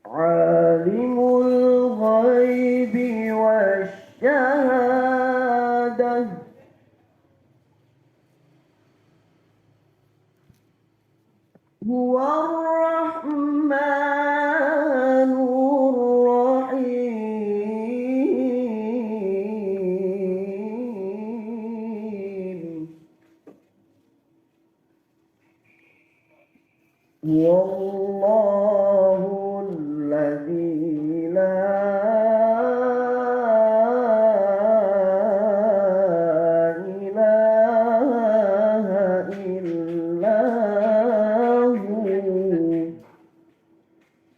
عالم الغيب والشهادة هو الرحمن الرحيم والله الذي لا إله إلا هو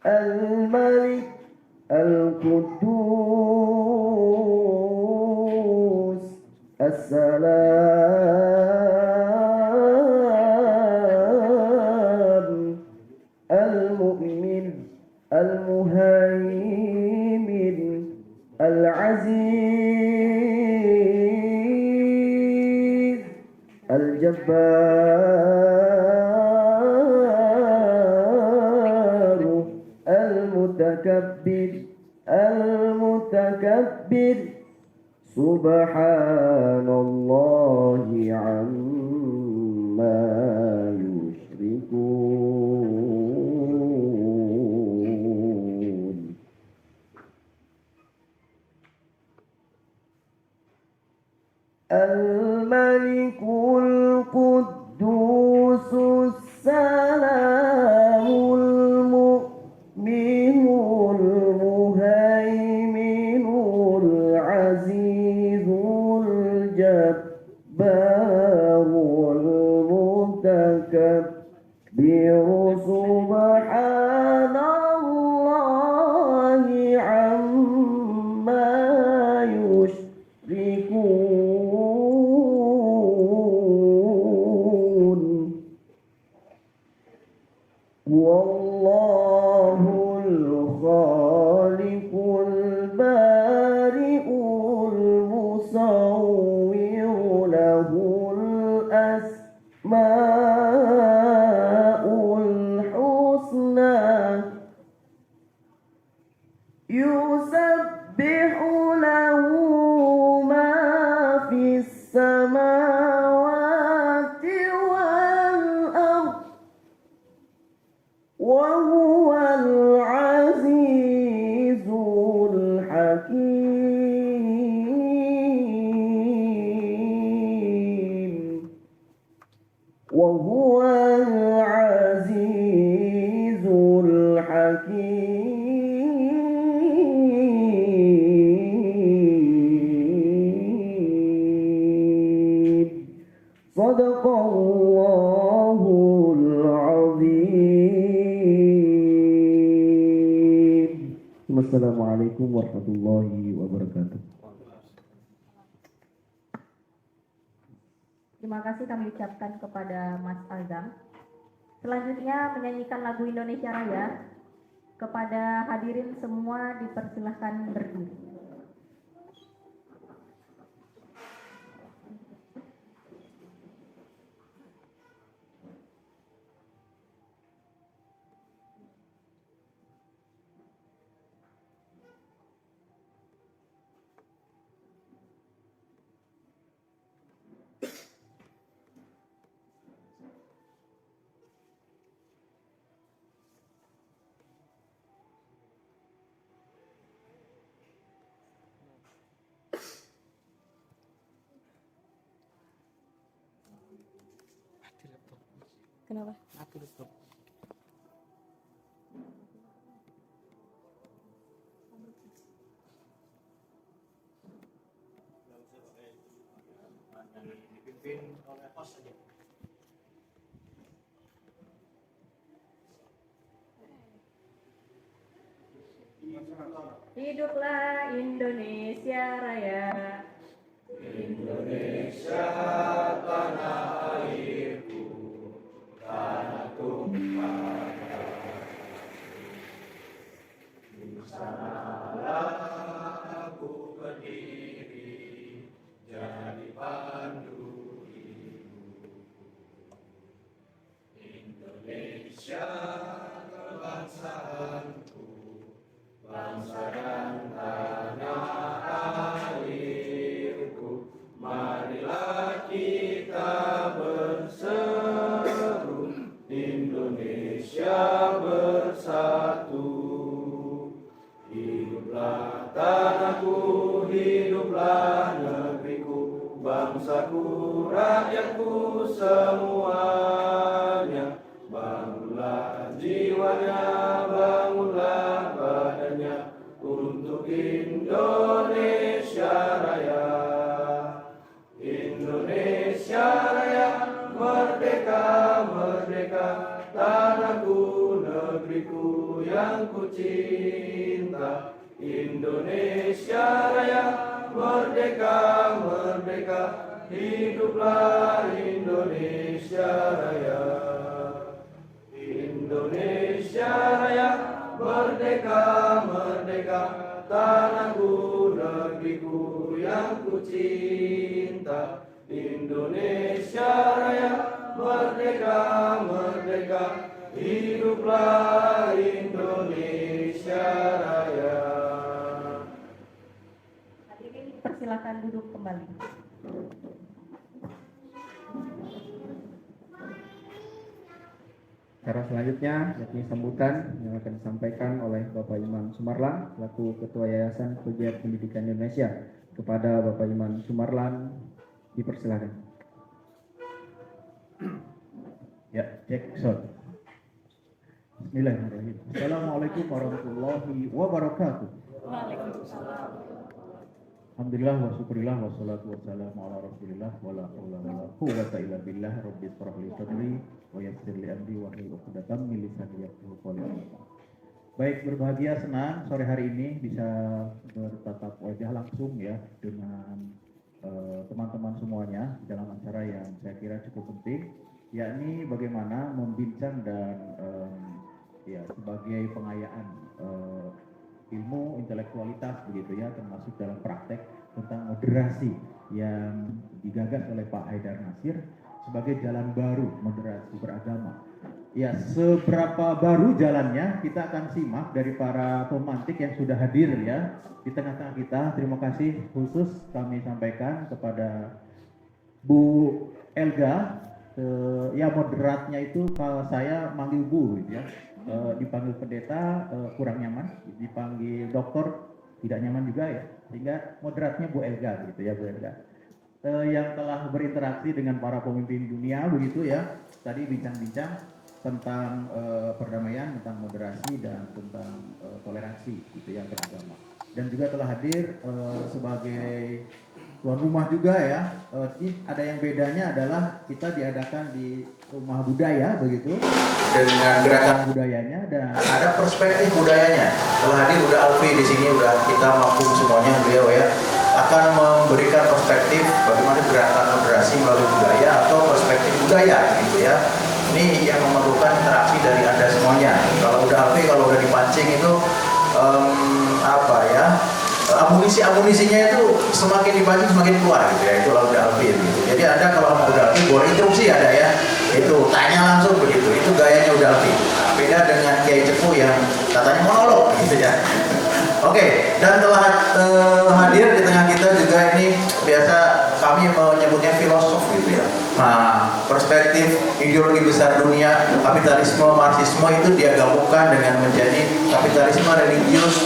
الملك القدوس السلام المؤمن المهيمن العزيز الجبار المتكبر سبحان الله عما يشركون الملك القدوس السلام المؤمن المهيمن العزيز الجبار المتكبر سبحان الله عما يشركون والله الخالق البارئ المصور له الأسماء الحسنى يسبح له ما في السماوات والأرض وهو العزيز الحكيم وهو العزيز الحكيم صدق الله العظيم. Wassalamualaikum warahmatullahi wabarakatuh. Terima kasih kami ucapkan kepada Mas Azam. Selanjutnya menyanyikan lagu Indonesia Raya. Kepada hadirin semua dipersilahkan berdiri. Kenapa? Mati laptop. Dipimpin oleh host saja. Hiduplah Indonesia Raya. Indonesia tanah airku, tanah tumpah di sanalah aku berdiri, jadi pandu hidupku. rakyatku semuanya. Bangunlah jiwanya, bangunlah badannya untuk Indonesia Raya. Indonesia Raya, merdeka, merdeka, tanahku, negeriku yang ku cinta. Indonesia Raya, merdeka, merdeka, hiduplah Indonesia Raya. Indonesia Raya, merdeka, merdeka, tanahku, negeriku yang ku cinta. Indonesia Raya, merdeka, merdeka, hiduplah Indonesia Raya. Hadirin persilakan duduk kembali. Cara selanjutnya yakni sambutan yang akan disampaikan oleh Bapak Imam Sumarlan selaku Ketua Yayasan Pegiat Pendidikan Indonesia. Kepada Bapak Imam Sumarlan dipersilakan. Ya, cek sound. Bismillahirrahmanirrahim. Assalamualaikum warahmatullahi wabarakatuh. Waalaikumsalam. Alhamdulillah wa syukurillah wa salatu wassalamu ala rasulillah wa la hawla wa la quwwata illa billah rabbi shrah li sadri wa yassir li amri wa hlul 'uqdatam min lisani yafqahu qawli. Baik, berbahagia, senang sore hari ini bisa bertatap wajah langsung ya dengan teman-teman semuanya dalam acara yang saya kira cukup penting, yakni bagaimana membincang dan ya sebagai pengayaan ilmu intelektualitas begitu ya, termasuk dalam praktek tentang moderasi yang digagas oleh Pak Haidar Nasir sebagai jalan baru moderasi beragama. Ya, seberapa baru jalannya kita akan simak dari para pemantik yang sudah hadir ya di tengah-tengah kita. Terima kasih khusus kami sampaikan kepada Bu Elga. Ya, moderatnya itu kalau saya manggil Bu gitu ya. Dipanggil pendeta kurang nyaman, dipanggil dokter tidak nyaman juga ya, sehingga moderatnya Bu Elga gitu ya, Bu Elga yang telah berinteraksi dengan para pemimpin dunia begitu ya, tadi bincang-bincang tentang perdamaian, tentang moderasi dan tentang toleransi gitu ya beragama, dan juga telah hadir sebagai tuan rumah juga ya. Ada yang bedanya adalah kita diadakan di rumah budaya begitu dengan gerakan budayanya dan ada perspektif budayanya. Telah hadir udah Alfi di sini, udah kita mampu semuanya beliau ya akan memberikan perspektif bagaimana gerakan moderasi melalui budaya atau perspektif budaya gitu ya. Ini yang memerlukan interaksi dari Anda semuanya. Kalau udah Alfi, kalau udah dipancing itu amunisinya itu semakin dipancing semakin keluar gitu ya, itu lalu udah Alfi gitu. Jadi Anda kalau mau udah Alfi boleh interupsi ada ya, itu tanya langsung begitu, itu gayanya udah Alfi. Nah, beda dengan Kiai Cepu yang katanya monolog gitu ya. Oke, dan telah hadir di tengah kita juga ini biasa kami menyebutnya filosof gitu ya. Nah, perspektif ideologi besar dunia, kapitalisme, marxisme itu dia gabungkan dengan menjadi kapitalisme religius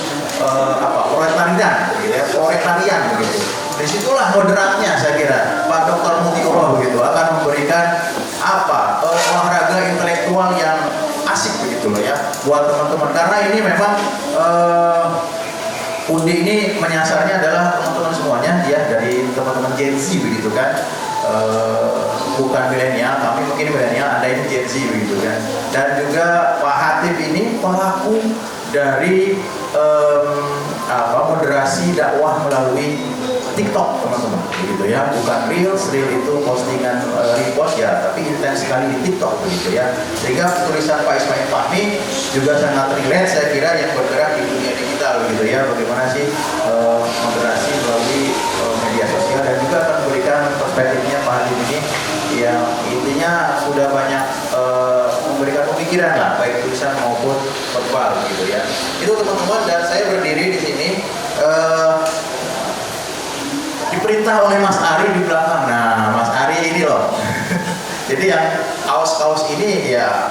proletarian gitu ya, proletarian begitu. Disitulah moderatnya saya kira Pak Dr. Mutiuro begitu akan memberikan olahraga intelektual yang asik begitu loh ya buat teman-teman, karena ini memang Undi ini menyasarnya adalah teman-teman semuanya ya, dari teman-teman Gen Z begitu kan, bukan milenial, kami mungkin milenial, Anda ini Gen Z begitu kan. Dan juga Pak Hatip ini pelaku dari moderasi dakwah melalui TikTok teman-teman begitu ya, bukan reels itu postingan repost ya, tapi intens sekali di TikTok begitu ya, sehingga tulisan Pak Ismail Fahmi juga sangat relate saya kira yang bergerak di dunia digital begitu ya, bagaimana sih moderasi melalui media sosial, dan juga akan memberikan perspektifnya Pak Hadim ini yang intinya sudah banyak memberikan pemikiran lah baik tulisan maupun verbal gitu ya. Itu teman-teman, dan saya berdiri di sini diperintah oleh Mas Ari di belakang. Nah, Mas Ari ini loh. Jadi yang kaos-kaos ini ya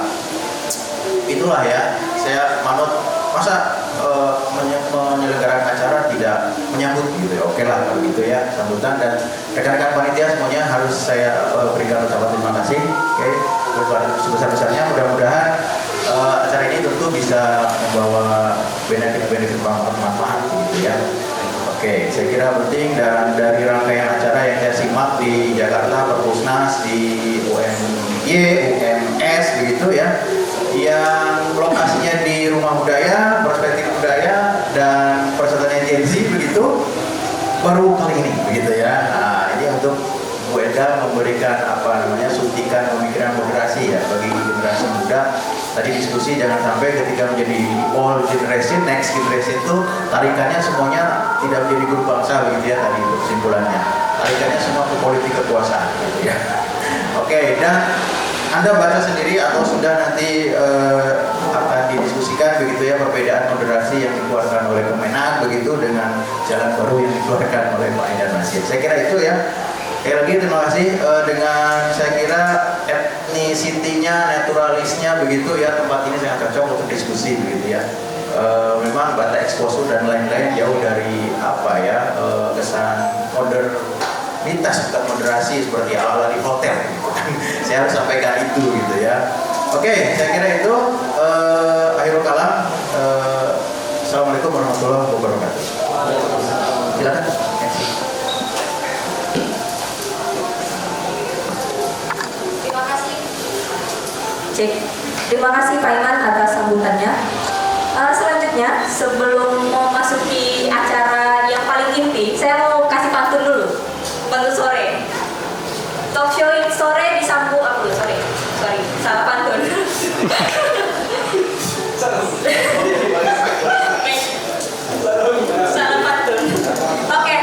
itulah ya, saya manut masa menyelenggarakan acara tidak menyambut gitu ya. Oke lah kalau gitu ya, sambutan, dan rekan-rekan panitia semuanya harus saya berikan ucapan terima kasih. Oke, sebesar-besarnya mudah-mudahan acara ini tentu bisa membawa benefit bermanfaat gitu ya. Oke, saya kira penting, dan dari rangkaian acara yang saya simak di Jakarta, Perpusnas, di UMY, UMS begitu ya, yang lokasinya di Rumah Budaya, Perspektif Budaya, dan Persatuan Gen Z begitu, baru kali ini begitu ya. Nah, ini untuk Bu Eda memberikan suntikan pemikiran moderasi ya bagi generasi muda. Tadi diskusi jangan sampai ketika menjadi all generation, next generation itu tarikannya semuanya tidak menjadi guru bangsa begitu ya, tadi untuk kesimpulannya. Tarikannya semua ke politik kekuasaan gitu ya. Oke, dan Anda baca sendiri atau sudah nanti akan didiskusikan begitu ya, perbedaan moderasi yang dikeluarkan oleh Kemenak begitu dengan jalan baru yang dikeluarkan oleh Pak Haidar Nasir. Saya kira itu ya. Sekali lagi terima kasih, dengan saya kira etnisitinya, naturalisnya begitu ya, tempat ini sangat cocok untuk diskusi begitu ya. Memang Bata Exposure dan lain-lain jauh dari kesan modernitas, bukan moderasi seperti ala-ala di hotel gitu kan. Saya harus sampaikan itu gitu ya. Oke, saya kira itu akhirul kalam. Assalamualaikum warahmatullahi wabarakatuh. Silakan. Terima kasih Pak Iman atas sambutannya. Selanjutnya, sebelum mau masuki acara yang paling inti, saya mau kasih pantun dulu. Pantun sore. Talk show sore disambung sorry, salah pantun. Salah pantun. Oke,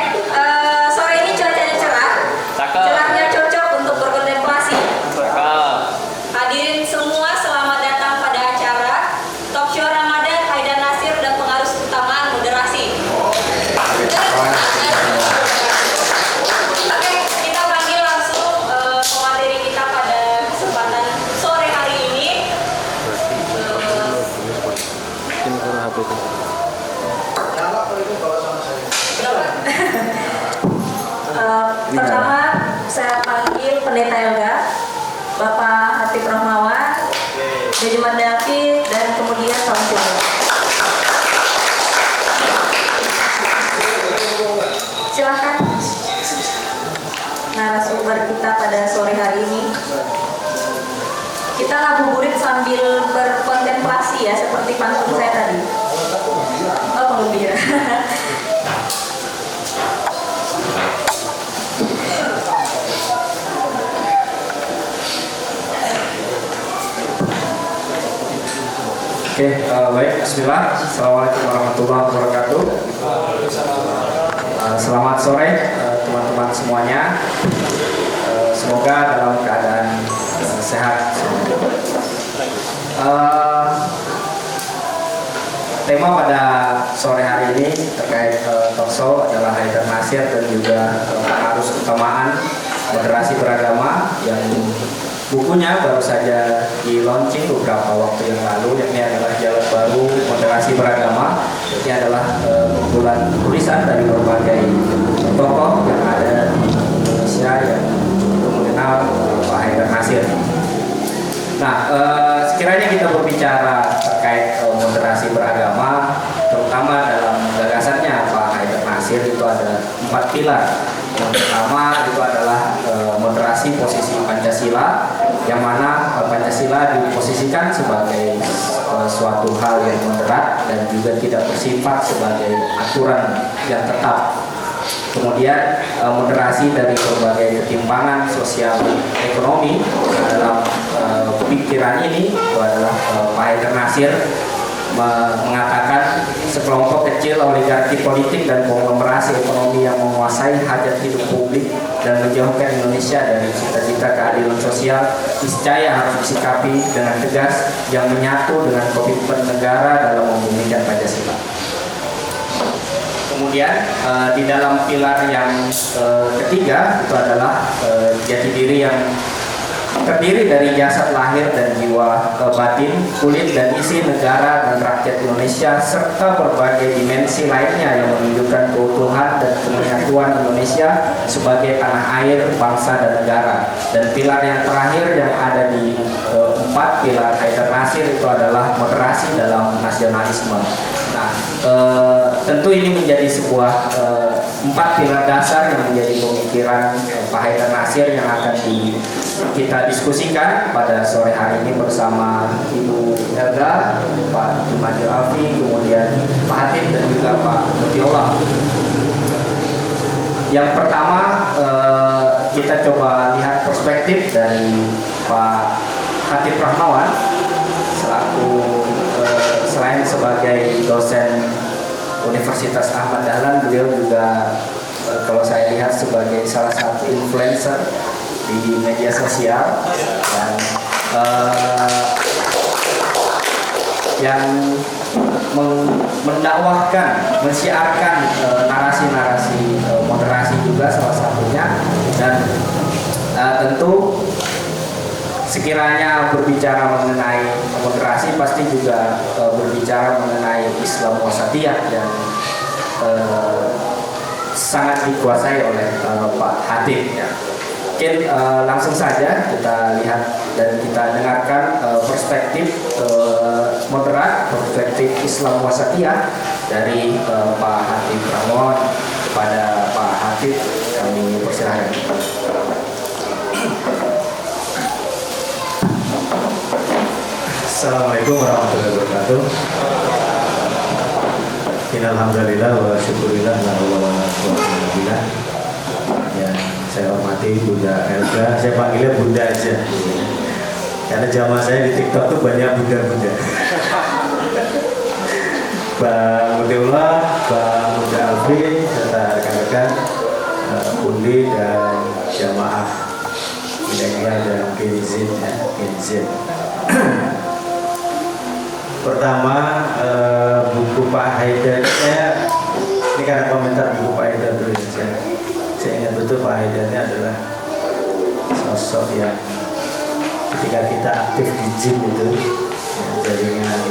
sore ini cuacanya cerah. Cerahnya cocok untuk berkontemplasi. Hadirin semua, selamat datang pada acara Talk Show Ramadan Haidar Nasir dan pengarus utamaan moderasi. Oke, kita panggil langsung pemateri kita pada kesempatan sore hari ini. Pertama saya panggil Pendeta Elga, Bapak Hatip Rahmawan, Benjamin David, dan kemudian Salam Jumlah. Silahkan narasumber kita pada sore hari ini. Kita ngabuburit sambil berkontemplasi ya, seperti pantun saya tadi. Oh, penggembira. Oke, baik, bismillah. Assalamualaikum warahmatullahi wabarakatuh. Selamat sore teman-teman semuanya. Semoga dalam keadaan sehat. Tema pada sore hari ini terkait talk show adalah Haidar Nasir dan juga pengarus utamaan moderasi beragama, yang bukunya baru saja di-launching beberapa waktu yang lalu. Ini adalah Jalan Baru Moderasi Beragama. Ini adalah kumpulan tulisan dari berbagai tokoh yang ada di Indonesia yang cukup mengenal Pak Haidar Nasir. Nah, sekiranya kita berbicara terkait moderasi beragama, terutama dalam gagasannya Pak Haidar Nasir, itu ada 4 pilar. Yang pertama itu adalah moderasi posisi Pancasila, yang mana Pancasila diposisikan sebagai suatu hal yang moderat dan juga tidak bersifat sebagai aturan yang tetap. Kemudian moderasi dari berbagai ketimpangan sosial ekonomi dalam pikiran ini itu adalah Pak Haidar Nasir mengatakan sekelompok kecil oligarki politik dan konglomerasi ekonomi yang menguasai hajat hidup publik dan menjauhkan Indonesia dari cita-cita keadilan sosial niscaya harus disikapi dengan tegas yang menyatu dengan komitmen negara dalam membumikan Pancasila. Kemudian di dalam pilar yang ketiga itu adalah jati diri yang terdiri dari jasad lahir dan jiwa batin, kulit dan isi negara dan rakyat Indonesia, serta berbagai dimensi lainnya yang menunjukkan keutuhan dan penyatuan Indonesia sebagai tanah air, bangsa dan negara. Dan pilar yang terakhir yang ada di 4 pilar Haidar Nasir itu adalah moderasi dalam nasionalisme. Nah, tentu ini menjadi sebuah 4 pilar dasar yang menjadi pemikiran Pak Haidar Nasir yang akan kita diskusikan pada sore hari ini bersama Ibu Helga, Pak Jumanil Alfi, kemudian Pak Hatip dan juga Pak Mutiullah. Yang pertama kita coba lihat perspektif dari Pak Hatip Rahmawan selaku selain sebagai dosen Universitas Ahmad Dahlan, beliau juga kalau saya lihat sebagai salah satu influencer di media sosial dan yang mendakwahkan, mensiarkan narasi-narasi moderasi juga salah satunya. Dan tentu sekiranya berbicara mengenai moderasi pasti juga berbicara mengenai Islam wasatiyah yang sangat dikuasai oleh Pak Hatip ya. Mungkin langsung saja kita lihat dan kita dengarkan perspektif moderat, perspektif Islam wasatiyah dari Pak Hatip Rahmawan. Kepada Pak Hatip kami persilahkan. Assalamualaikum warahmatullahi wabarakatuh. Innalhamdulillah wa syukurillah la ilaha illallah. Yang saya hormati Bunda Helga, saya panggilnya Bunda aja. Karena zaman saya di TikTok tuh banyak bunda-bunda. Bang Mutiullah, Bang Bunda Alfi, serta rekan-rekan Undi dan jamaah milenial dan Gen Z. Pertama, buku Pak Haidar, ini karena komentar buku Pak Haidar dulu ya. Saya ingat betul Pak Haidar ini adalah sosok yang ketika kita aktif di gym itu jaringan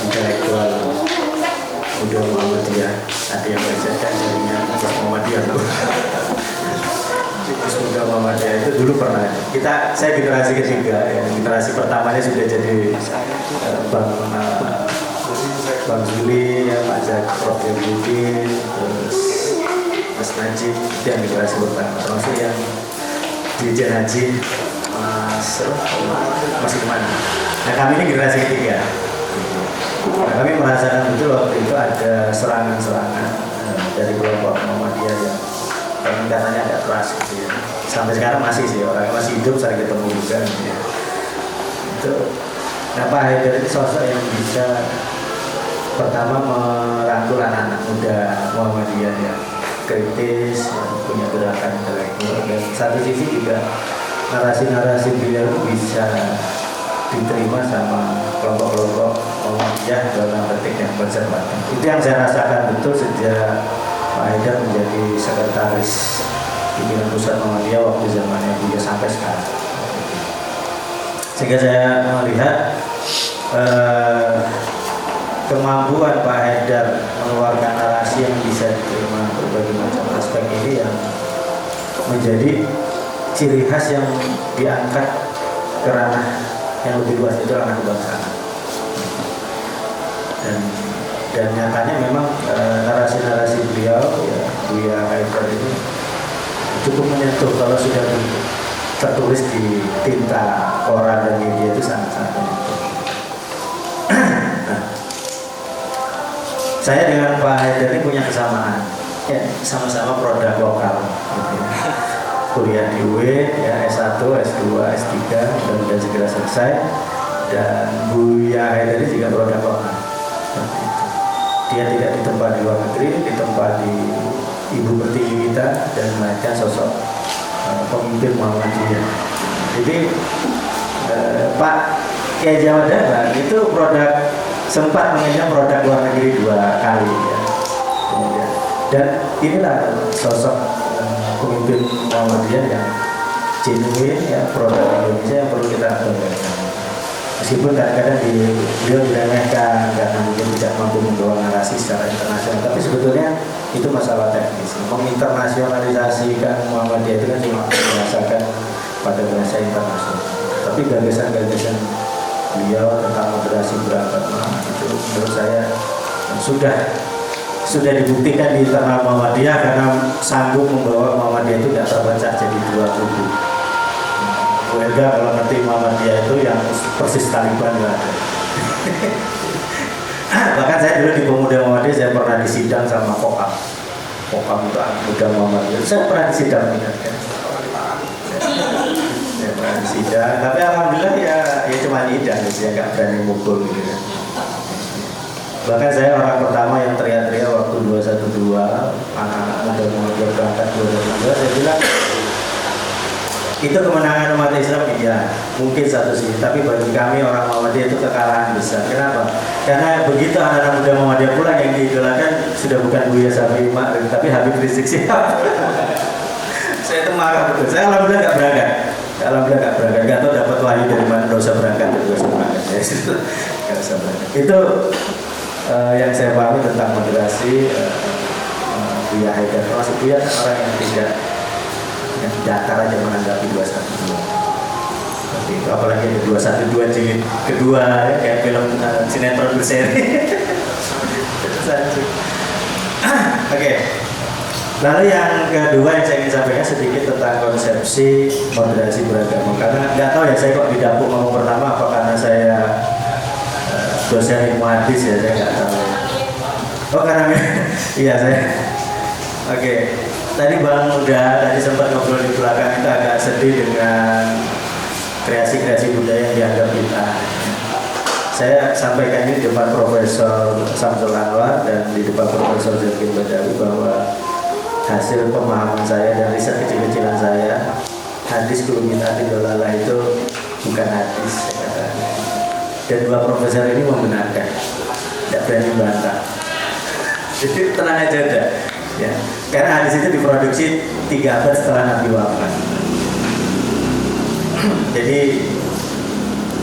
intelektual Muda Muhammadiyah, ada yang bacakan jaringan Muhammadiyah tuh. Situs Muda Muhammadiyah itu dulu pernah saya generasi ketiga ya. Generasi pertamanya sudah jadi Bang Zuli, ya, Pak Jak, Prof. Yudin, terus Mas Najib, itu yang generasi pertama. Termasuk yang Dirjen Haji Mas Iman. Nah kami ini generasi ketiga. Nah, kami merasakan betul waktu itu ada serangan-serangan dari kelompok Muhammadiyah yang pendekatannya agak keras gitu ya. Sampai sekarang masih sih, orang masih hidup, saya ketemu juga gitu ya. Itu, nah Pak Haidar itu sosok yang bisa pertama merangkul anak-anak muda Muhammadiyah yang kritis, yang punya gerakan intelektual, dan satu sisi juga narasi-narasi beliau bisa diterima sama kelompok-kelompok Muhammadiyah dalam petik yang konservatif. Itu yang saya rasakan betul sejak Pak Haidar menjadi sekretaris pimpinan pusat Muhammadiyah waktu zamannya beliau sampai sekarang. Sehingga saya melihat kemampuan Pak Haidar mengeluarkan narasi yang bisa diterima berbagai macam aspek ini yang menjadi ciri khas yang diangkat ke ranah yang lebih luas, itu ranah kebangsaan. Dan nyatanya memang narasi-narasi beliau ya, Buya Haidar itu cukup menyentuh kalau sudah tertulis di tinta koran dan media, itu sangat-sangat menyentuh. Nah, saya dengan Pak Haidar ini punya kesamaan, ya, sama-sama produk lokal gitu ya. Kuliah di UIN, ya, S1, S2, S3, dan segera selesai. Dan Buya Haidar ini juga produk lokal. Dia tidak ditempa di luar negeri, ditempa di ibu pertiwi kita dan melahirkan sosok pemimpin Muhammadiyah. Jadi Pak Kiai Jawa Dahlan itu produk, sempat mengenyam produk luar negeri 2 kali ya. Kemudian, dan inilah sosok pemimpin Muhammadiyah yang genuine ya produk Indonesia yang perlu kita banggakan. Meskipun kadang-kadang beliau diremehkan karena mungkin tidak mampu membawa narasi secara internasional, tapi sebetulnya itu masalah teknis. Menginternasionalisasikan Muhammadiyah itu kan cuma merasakan pada bahasa internasional. Tapi gagasan-gagasan beliau tentang moderasi beragama itu menurut saya sudah dibuktikan di internal Muhammadiyah karena sanggup membawa Muhammadiyah itu tidak terpecah jadi dua kubu. Warga kalau ngerti Muhammadiyah itu yang persis Taliban nggak ada. Bahkan saya dulu di Pemuda Muhammadiyah saya pernah disidang sama Kokam itu Pemuda Muhammadiyah. Saya pernah disidang kan. Saya pernah disidang, tapi alhamdulillah ya cuma nyidang ya nggak berani mukul gitu kan. Bahkan saya orang pertama yang teriak-teriak waktu 212 anak-anak muda Muhammadiyah berangkat 212, saya bilang itu kemenangan umat Islam iya, mungkin satu sisi, tapi bagi kami orang Muhammadiyah itu kekalahan besar. Kenapa? Karena begitu anak-anak muda Muhammadiyah pulang yang diidolakan sudah bukan Buya Syafi'i Ma'rif, tapi Habib Rizik Syihab. Saya itu marah betul. Saya alhamdulillah nggak berangkat. Nggak tahu dapat wahyu dari mana, nggak usah berangkat. Itu yang saya pahami tentang moderasi. Buya Haidar, termasuk Buya orang yang tidak datar aja menanggapi 212. Apalagi ada 212 jilid kedua ya, kayak film sinetron berseri. Oke. Lalu yang kedua yang saya ingin sampaikan sedikit tentang konsepsi moderasi beragama. Karena nggak tahu ya saya kok didapuk ngomong pertama apa karena saya dosen ilmu hadis ya, saya nggak tahu. Oh karena iya saya. Oke. Tadi Bang Muda tadi sempat ngobrol di belakang itu agak sedih dengan kreasi-kreasi budaya yang dianggap bid'ah. Saya sampaikan ini di depan Profesor Samsul Anwar dan di depan Profesor Zakin Badawi bahwa hasil pemahaman saya dan riset kecil-kecilan saya, hadis kullu bid'atin dalalah itu bukan hadis. Dan dua profesor ini membenarkan, tidak berani bantah. Jadi tenang aja dah. Ya, karena hadis itu diproduksi 3 abad setelah Nabi wafat. Jadi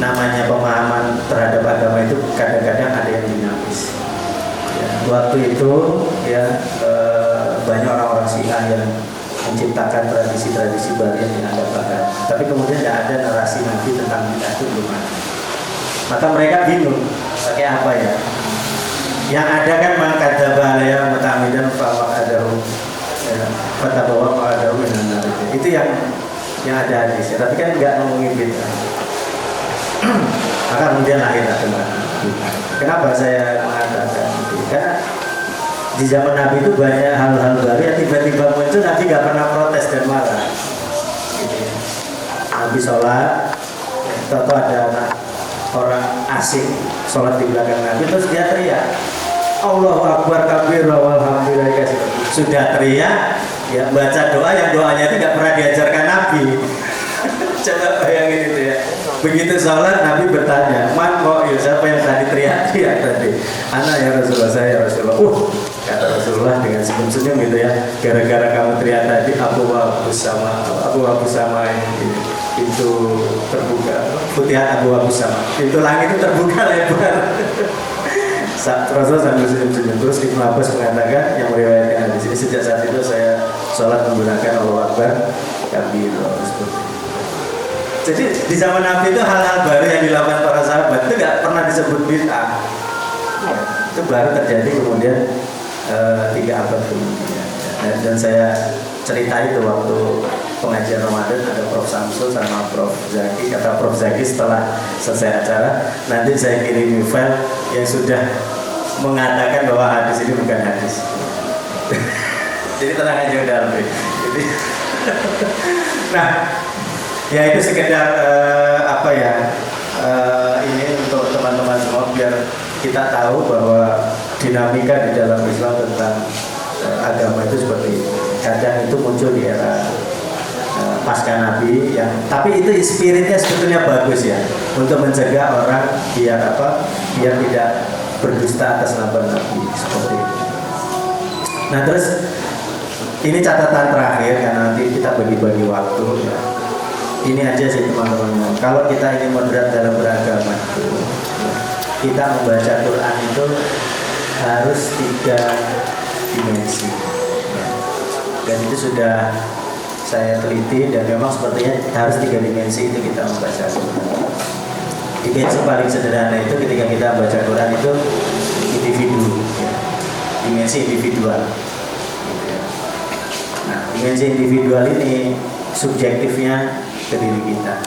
namanya pemahaman terhadap agama itu kadang-kadang ada yang dinamis. Ya, waktu itu ya banyak orang-orang Syiah yang menciptakan tradisi-tradisi baru yang dianggap agama. Tapi kemudian tidak ada narasi Nabi tentang bid'ah itu belum ada. Maka mereka bingung pakai apa ya? Yang ada kan mengkadzdzaba alayya muta'ammidan fa'adahu fatabawa fa'adahu minan nar. Itu yang ada hadisnya, tapi kan enggak ngomongin bid'ah. Maka kemudian lahir agama. Kenapa saya mengatakan itu? Karena di zaman Nabi itu banyak hal-hal baru yang tiba-tiba muncul, Nabi enggak pernah protes dan marah. Nabi sholat, atau ada orang asing sholat di belakang Nabi, terus dia teriak Allahu Akbar kabir walhamdulillah. Sudah teriak ya, baca doa yang doanya itu nggak pernah diajarkan Nabi. Coba bayangin itu ya. Begitu sholat Nabi bertanya, man kok ya siapa yang tadi teriak tadi? Anak ya Rasulullah, saya ya Rasulullah. Kata Rasulullah dengan senyum-senyum gitu ya. Gara-gara kamu teriak tadi, aku wabus sama ini pintu terbuka. Futihat Abu Wabus sama pintu langit itu terbuka lebar. Rasulullah sambil senyum-senyum. Terus Ibnu Abbas mengatakan yang meriwayatkan di sini, sejak saat itu saya sholat menggunakan Allahu Akbar kabir seperti itu. Jadi di zaman Nabi itu hal-hal baru yang dilakukan para sahabat itu nggak pernah disebut bid'ah. Ya, itu baru terjadi kemudian 3 abad kemudian. Dan saya cerita itu waktu pengajian Ramadan ada Prof Samsul sama Prof Zaki. Kata Prof Zaki setelah selesai acara, nanti saya kirim file yang sudah mengatakan bahwa hadis ini bukan hadis. Jadi tenang aja udah lebih. Nah, ya itu sekedar ini untuk teman-teman semua biar kita tahu bahwa dinamika di dalam Islam tentang agama itu seperti itu. Kadang itu muncul di era pasca Nabi tapi itu spiritnya sebetulnya bagus ya, untuk mencegah orang biar tidak berdusta atas nama Nabi seperti itu. Nah terus ini catatan terakhir karena nanti kita bagi-bagi waktu ya. ini aja sih teman-teman. Kalau kita ingin moderat dalam beragama, kita membaca Quran itu harus 3 dimensi. Dan itu sudah saya teliti dan memang sepertinya harus 3 dimensi itu kita membaca Quran. Dimensi paling sederhana itu ketika kita baca Quran itu individu, ya. Dimensi individual. Nah, dimensi individual ini subjektifnya ke diri kita.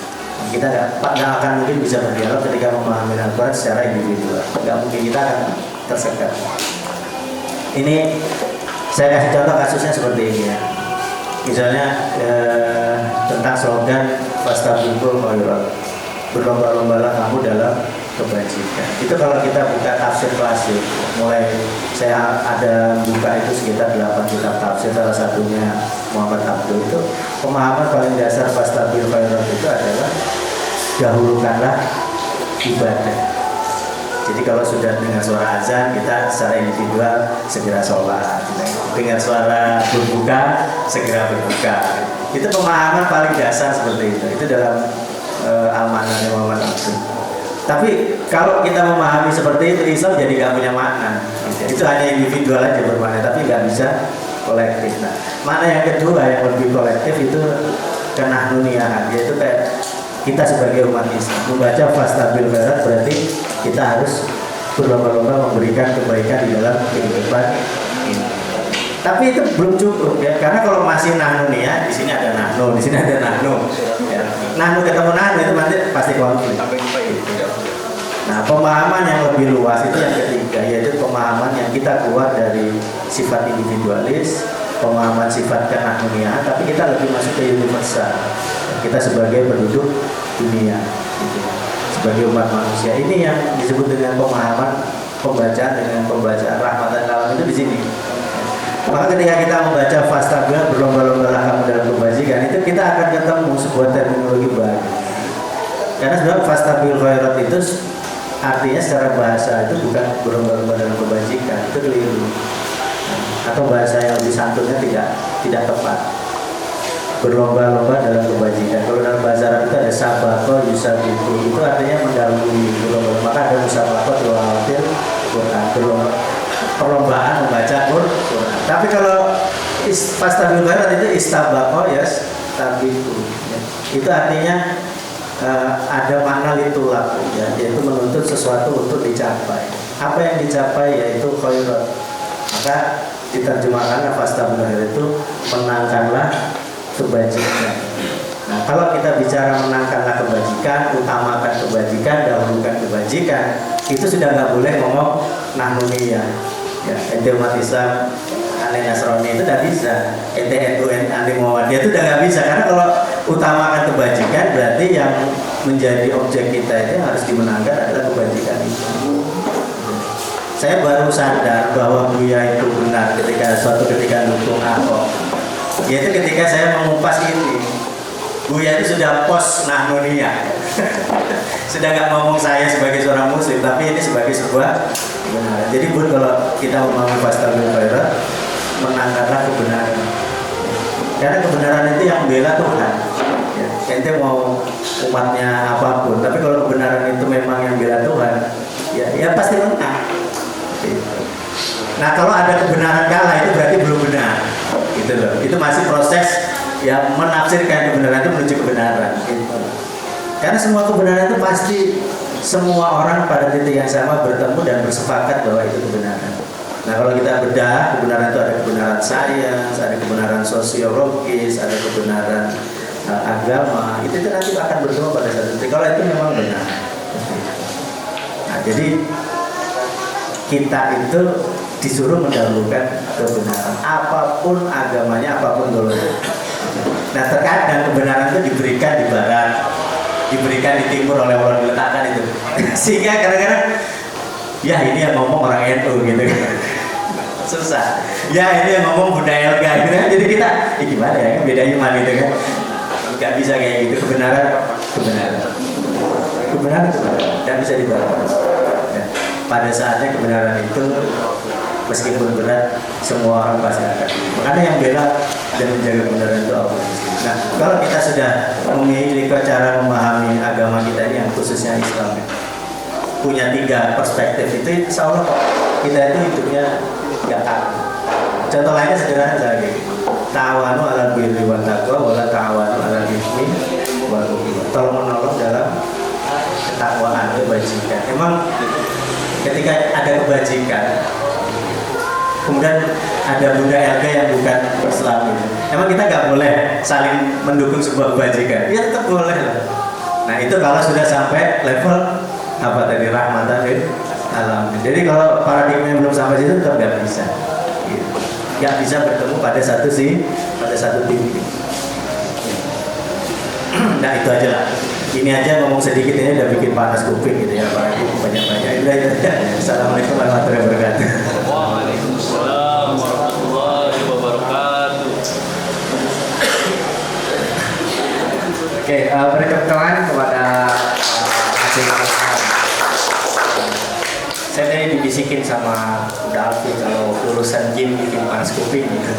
Kita nggak akan mungkin bisa berdialog ketika memahami Al-Quran secara individual. Nggak mungkin, kita akan tersekat. Ini saya kasih contoh kasusnya seperti ini ya. Misalnya tentang slogan Fastabiqul khairat, berlomba-lombalah kamu dalam kebajikan. Itu kalau kita buka tafsir klasik, mulai saya ada buka itu sekitar 8 kitab tafsir, salah satunya Muhammad Abdul. Itu pemahaman paling dasar Fastabiqul khairat itu adalah dahulukanlah ibadah. Jadi kalau sudah dengar suara azan, kita secara individual segera sholat. Dengar suara berbuka, segera berbuka. Itu pemahaman paling dasar seperti itu. Itu dalam amanahnya Muhammad Abdul. Tapi kalau kita memahami seperti itu, Islam jadi nggak punya makna. Itu hanya individual aja bermakna, tapi nggak bisa kolektif. Nah, makna yang kedua yang lebih kolektif itu kenahnuniahan, yaitu kayak kita sebagai umat Islam membaca Fastabiqul khairat berarti kita harus berlomba-lomba memberikan kebaikan di dalam kehidupan ini. Tapi itu belum cukup ya, karena kalau masih nahnu nih ya, di sini ada nahnu, di sini ada nahnu. Ya. Nahnu ketemu nahnu itu nanti pasti konflik. Nah, pemahaman yang lebih luas itu yang ketiga, yaitu pemahaman yang kita keluar dari sifat individualis, pemahaman sifat kenahnuniaan, tapi kita lebih masuk ke universal. Kita sebagai penduduk dunia, gitu. Sebagai umat manusia, ini yang disebut dengan pemahaman pembacaan dengan pembacaan rahmatan kalam itu di sini. Maka ketika kita membaca Fastabiqul berlomba-lombalah kamu dalam kebajikan, itu kita akan ketemu sebuah terminologi baru. Karena sebenarnya Fastabiqul khairat itu artinya secara bahasa itu bukan berlomba-lomba dalam kebajikan, itu keliru. Atau bahasa yang lebih santunnya tidak tepat. Berlomba-lomba dalam kebajikan. Kalau dalam bahasa Arab itu ada sabaqo yusabiqu, itu artinya mendahului berlomba. Maka ada musabaqo tilawatil Quran, perlombaan membaca Quran. Tapi kalau Fastabiqul khairat itu istabaqo yastabiqu. Itu artinya ada makna litulak, ya, yaitu menuntut sesuatu untuk dicapai. Apa yang dicapai yaitu khairat. Maka diterjemahkan Fastabiqul khairat itu menangkanlah kebajikan. Nah, kalau kita bicara menangkanlah kebajikan, utamakan kebajikan, dahulukan kebajikan, itu sudah nggak boleh ngomong nahnuniyah. Ya, ente umat Islam, aneh Nasrani itu tidak bisa. Ente NU aneh Muhammadiyah itu udah nggak bisa, karena kalau utamakan kebajikan berarti yang menjadi objek kita itu yang harus dimenangkan adalah kebajikan itu. Saya baru sadar bahwa Buya itu benar ketika dukung Ahok. Yaitu ketika saya mengupas ini, Buya itu sudah pos nahnuniyah. Sudah nggak ngomong saya sebagai seorang muslim, tapi ini sebagai sebuah kebenaran. Jadi Bun, kalau kita memahami Fastabiqul khairat, menangkanlah kebenaran. Karena kebenaran itu yang membela Tuhan. Ya, ente mau umatnya apapun, tapi kalau kebenaran itu memang yang bela Tuhan, ya pasti menang. Nah, kalau ada kebenaran kalah itu berarti belum benar. Gitu loh. Itu masih proses yang menafsirkan kebenaran itu menuju kebenaran. Gitu. Karena semua kebenaran itu pasti semua orang pada titik yang sama bertemu dan bersepakat bahwa itu kebenaran. Nah, kalau kita bedah, kebenaran itu ada kebenaran sains, ada kebenaran sosiologis, ada kebenaran agama. Itu nanti akan bertemu pada satu titik. Kalau itu memang benar. Nah, jadi kita itu disuruh mendahulukan kebenaran, apapun agamanya, apapun golongan. Nah, terkadang kebenaran itu diberikan di barat, diberikan di timur oleh orang diletakkan itu. Sehingga kadang-kadang, ya ini yang ngomong orang NU gitu kan. Susah. Ya ini yang ngomong budaya LG gitu kan. Jadi kita, gimana ya, beda iman gitu kan. Gak bisa kayak gitu, kebenaran. Kebenaran, dan bisa dibalas. Ya. Pada saatnya kebenaran itu meskipun berat, semua orang pasti akan. Makanya yang bela dan menjaga kebenaran itu Allah. Nah, kalau kita sudah memiliki cara memahami agama kita ini, yang khususnya Islam, punya 3 perspektif itu, insya Allah kita itu hidupnya nggak takut. Contoh lainnya sederhana saja, ta'awanu 'alal birri wat taqwa wa la ta'awanu 'alal itsmi wal 'udwan. Tolong menolong dalam ketakwaan, kebajikan. Emang ketika ada kebajikan, kemudian ada Bunda Elga yang bukan Islam, emang kita nggak boleh saling mendukung sebuah kebajikan? Ya tetap boleh lah. Nah itu kalau sudah sampai level apa tadi, rahmatan lil alamin. Jadi kalau paradigma belum sampai situ tetap nggak bisa. Nggak bisa bertemu pada satu titik. Nah itu aja lah. Ini aja ngomong sedikit ini udah bikin panas kuping gitu ya, apalagi banyak-banyak. Udah itu aja. Assalamualaikum warahmatullahi wabarakatuh. Waalaikumsalam warahmatullahi wabarakatuh. Oke, beri tepuk tangan kepada Aceh. Saya tadi dibisikin sama Uda Alfi kalau urusan gym bikin panas kuping gitu.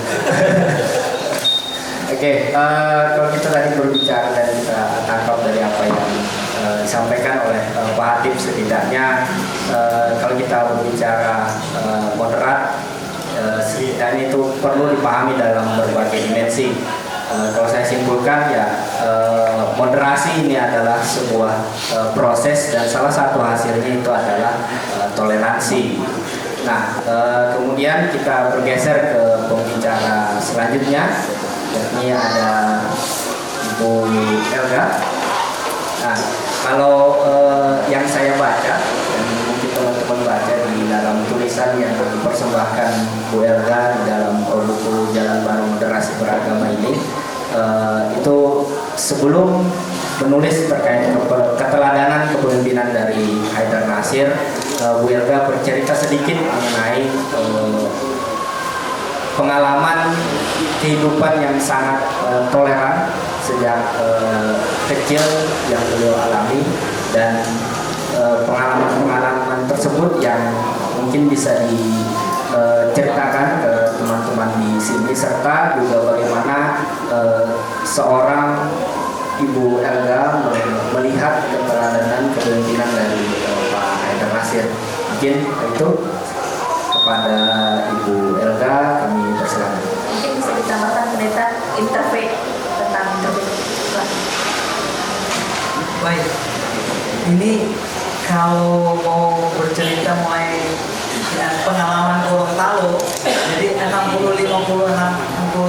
Oke, kalau kita tadi berbicara dan kita tangkap dari apa yang disampaikan oleh Pak Hatip, setidaknya kalau kita berbicara moderat, setidaknya itu perlu dipahami dalam berbagai dimensi. Kalau saya simpulkan ya, moderasi ini adalah sebuah proses dan salah satu hasilnya itu adalah toleransi. Nah, kemudian kita bergeser ke pembicara selanjutnya, yakni ada Ibu Elga. Nah, kalau yang saya baca dan mungkin teman-teman baca di dalam tulisan yang dipersembahkan Bu Elga di dalam buku Jalan Baru Moderasi Beragama ini, itu sebelum menulis terkait keteladanan kepemimpinan dari Haidar Nasir, Bu Elga bercerita sedikit mengenai pengalaman kehidupan yang sangat toleran sejak kecil yang beliau alami, dan pengalaman-pengalaman tersebut yang mungkin bisa diceritakan ke teman-teman di sini, serta juga bagaimana seorang Ibu Elga melihat keteladanan kepemimpinan dari Pak Haidar Nasir. Mungkin itu kepada Ibu Elga kami persilakan. Mungkin bisa ditambahkan pendeta interfaith tentang interfaith. Baik, ini kalau mau bercerita mulai ya, pengalaman Gorontalo, jadi 60 tahun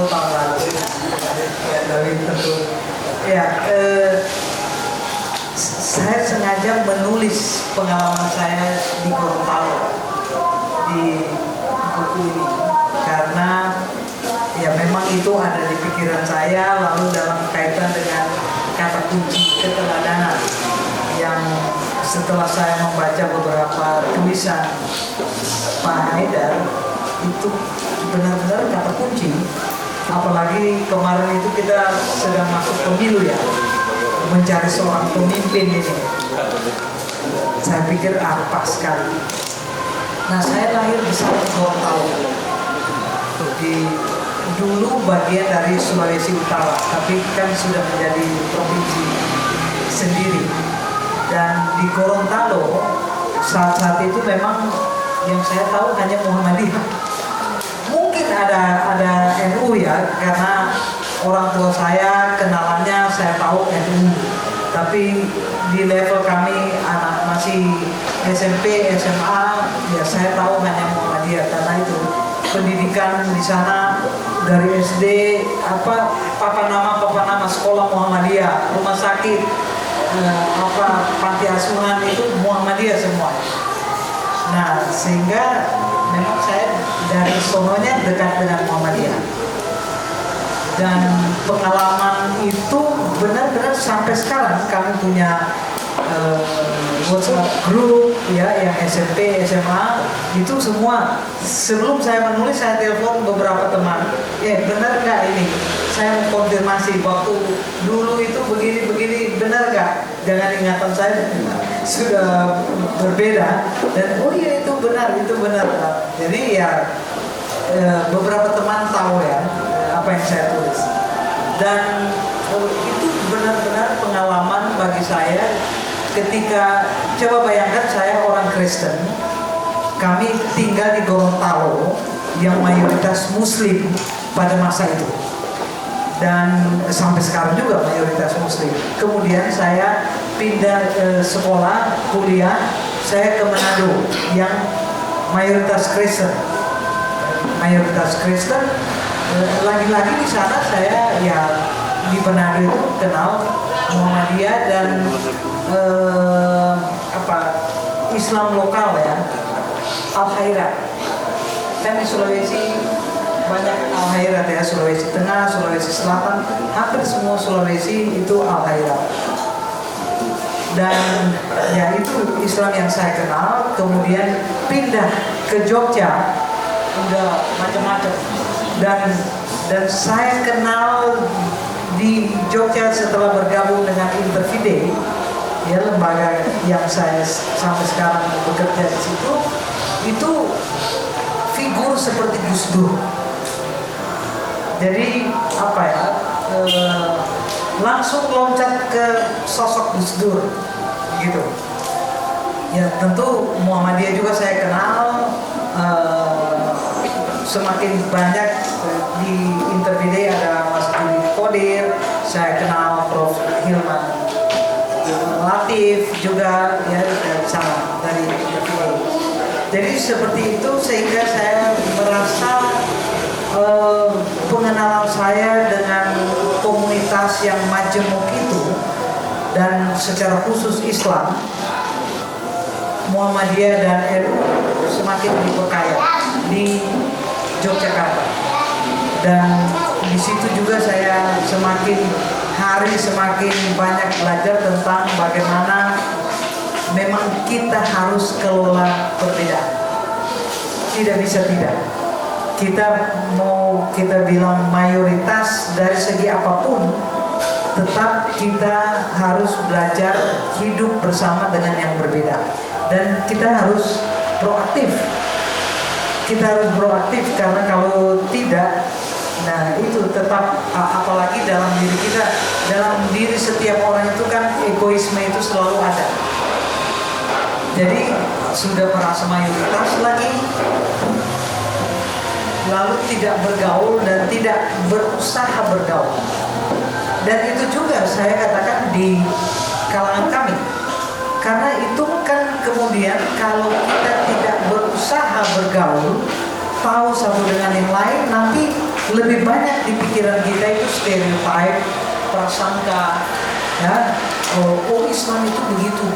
lalu ya, dari tentu ya, saya sengaja menulis pengalaman saya di Gorontalo di buku ini karena ya memang itu ada di pikiran saya, lalu dalam kaitan dengan kata kunci keteladanan yang setelah saya membaca beberapa tulisan Pak Haidar, itu benar-benar kata kunci. Apalagi kemarin itu kita sedang masuk pemilu ya, mencari seorang pemimpin ini. Saya pikir pas sekali. Nah, saya lahir di Gorontalo, dulu bagian dari Sulawesi Utara, tapi kan sudah menjadi provinsi sendiri. Dan di Gorontalo saat itu memang yang saya tahu hanya Muhammadiyah. Mungkin ada NU ya, karena orang tua saya kenalannya saya tahu NU. Tapi di level kami anak masih SMP, SMA, ya saya tahu hanya Muhammadiyah, karena itu pendidikan di sana dari SD papan nama sekolah Muhammadiyah, rumah sakit, panti asuhan itu Muhammadiyah semua. Nah, sehingga memang saya dari sononya dekat dengan Muhammadiyah. Dan pengalaman itu benar-benar sampai sekarang kami punya WhatsApp group ya, yang SMP, SMA itu semua. Sebelum saya menulis, saya telepon beberapa teman, benar nggak ini? Saya mau konfirmasi waktu dulu itu begini benar nggak? Jangan ingatan saya sudah berbeda. Dan oh iya itu benar. Jadi ya beberapa teman tahu ya apa yang saya tulis. Dan itu benar-benar pengalaman bagi saya ketika, coba bayangkan saya orang Kristen, kami tinggal di Gorontalo yang mayoritas Muslim pada masa itu, dan sampai sekarang juga mayoritas Muslim. Kemudian saya pindah sekolah, kuliah, saya ke Manado yang mayoritas Kristen. Lagi-lagi di sana saya ya di Manado itu kenal Muhammadiyah dan Islam lokal ya, Al-Khairat. Kan di Sulawesi banyak Al-Khairat ya, Sulawesi Tengah, Sulawesi Selatan, hampir semua Sulawesi itu Al-Khairat. Dan ya itu Islam yang saya kenal. Kemudian pindah ke Jogja, udah macam-macam. Dan saya kenal di Jogja setelah bergabung dengan Interfide, ya lembaga yang saya sampai sekarang bekerja di situ, itu figur seperti Gus Dur. Jadi langsung loncat ke sosok Gus Dur gitu. Ya tentu Muhammadiyah juga saya kenal, semakin banyak di Interfide ada Mas Juli Kodir, saya kenal Prof. Hilman Latif juga ya dari sana, dari Interfide. Jadi seperti itu sehingga saya merasa pengenalan saya dengan komunitas yang majemuk itu dan secara khusus Islam, Muhammadiyah dan NU semakin diperkaya di Yogyakarta. Dan di situ juga saya semakin banyak belajar tentang bagaimana memang kita harus kelola perbedaan. Tidak bisa tidak. Kita bilang mayoritas dari segi apapun, tetap kita harus belajar hidup bersama dengan yang berbeda. Dan kita harus proaktif. Karena kalau tidak, nah itu tetap, apalagi dalam diri kita, dalam diri setiap orang itu kan egoisme itu selalu ada. Jadi sudah merasa mayoritas lagi, lalu tidak bergaul dan tidak berusaha bergaul. Dan itu juga saya katakan di kalangan kami. Karena itu kan kemudian kalau kita tidak berusaha bergaul, tahu satu dengan yang lain, nanti lebih banyak di pikiran kita itu stereotip, prasangka, ya, oh Islam itu begitu,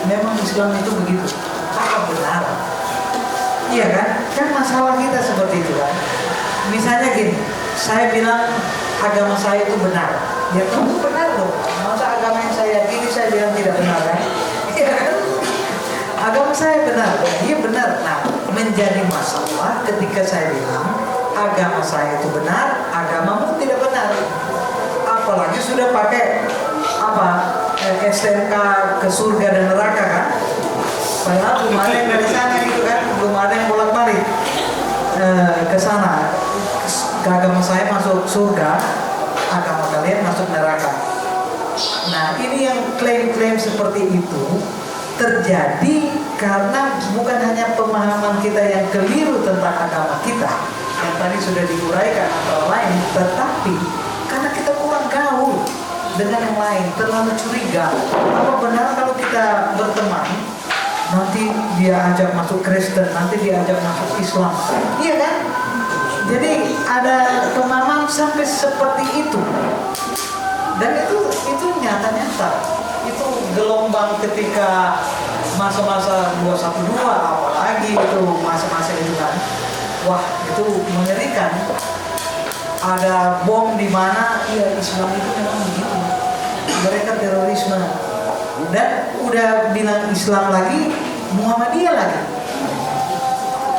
memang Islam itu begitu, apa benar? Iya kan? Kan masalah kita seperti itu kan. Misalnya gini, saya bilang agama saya itu benar, ya tentu benar dong. Masa agama yang saya yakini saya bilang tidak benar kan? Iya kan? Agama saya benar, iya benar. Nah, menjadi masalah ketika saya bilang agama saya itu benar, agamamu tidak benar. Apalagi sudah pakai STNK ke surga dan neraka kan? Padahal belum ada yang dari sana gitu kan, belum ada yang bolak-balik ke sana. Agama saya masuk surga, agama kalian masuk neraka. Nah, ini yang klaim-klaim seperti itu terjadi karena bukan hanya pemahaman kita yang keliru tentang agama kita yang tadi sudah diuraikan atau lain, tetapi karena kita kurang gaul dengan yang lain, terlalu curiga. Apa benar kalau kita berteman, nanti dia ajak masuk Kristen, nanti dia ajak masuk Islam, iya kan? Jadi ada pemahaman sampai seperti itu, dan itu nyata-nyata. Itu gelombang ketika masa-masa 212, apalagi itu masa-masa itu kan, wah itu mengerikan. Ada bom di mana, ya Islam itu memang begitu, mereka terorisme. Dan udah bilang Islam lagi, Muhammadiyah lagi,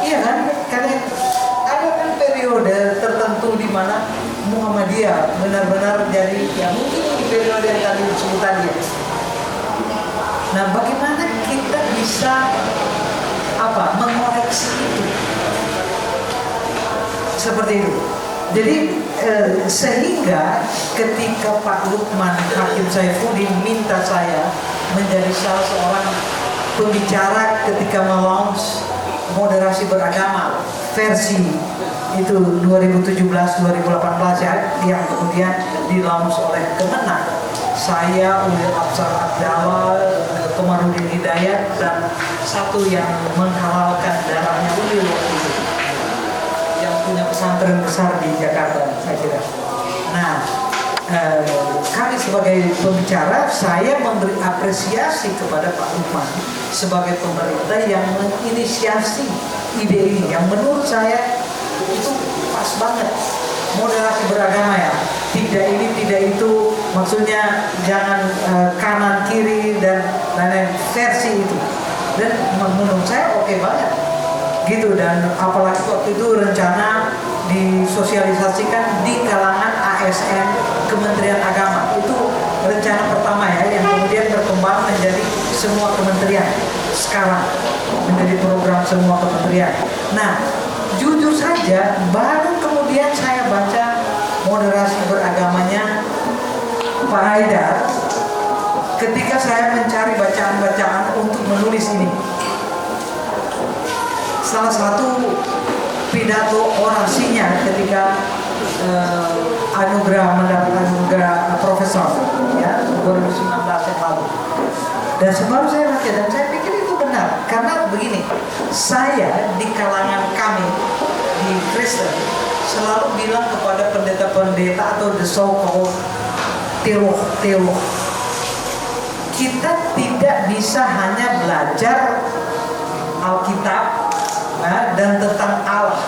iya kan? Karena ada kan periode tertentu di mana Muhammadiyah benar-benar jadi, ya mungkin di periode yang tadi disebut tadi ya. Nah, bagaimana kita bisa mengoreksi itu seperti itu? Jadi sehingga ketika Pak Lukman Hakim Saifuddin minta saya menjadi salah seorang pembicara ketika melaunch moderasi beragama versi itu 2017-2018 ya, yang kemudian di-launch oleh Kemenang. Saya, Ulil Absar Abdallah, Komarudin Hidayat, dan satu yang menghalalkan darahnya Ulil waktu itu, yang punya pesantren besar di Jakarta, saya kira. Nah, kami sebagai pembicara, saya memberi apresiasi kepada Pak Lukman sebagai pemerintah yang menginisiasi ide ini, yang menurut saya itu pas banget. Moderasi beragama ya, tidak ini tidak itu, maksudnya jangan kanan kiri dan lain-lain, versi itu. Dan menurut saya oke banget gitu. Dan apalagi waktu itu rencana disosialisasikan di kalangan ASN Kementerian Agama, itu rencana pertama ya, yang kemudian berkembang menjadi semua kementerian, sekarang menjadi program semua kementerian. Nah, jujur saja baru kemudian saya baca moderasi beragamanya Pak Haidar ketika saya mencari bacaan-bacaan untuk menulis ini. Salah satu pidato orasinya ketika mendapat anugerah profesor ya 2019 yang lalu. Dan baru saya baca dan saya pikir itu benar, karena begini, saya di kalangan kami di Kristen selalu bilang kepada pendeta-pendeta atau the so-called teolog, kita tidak bisa hanya belajar Alkitab dan tentang Allah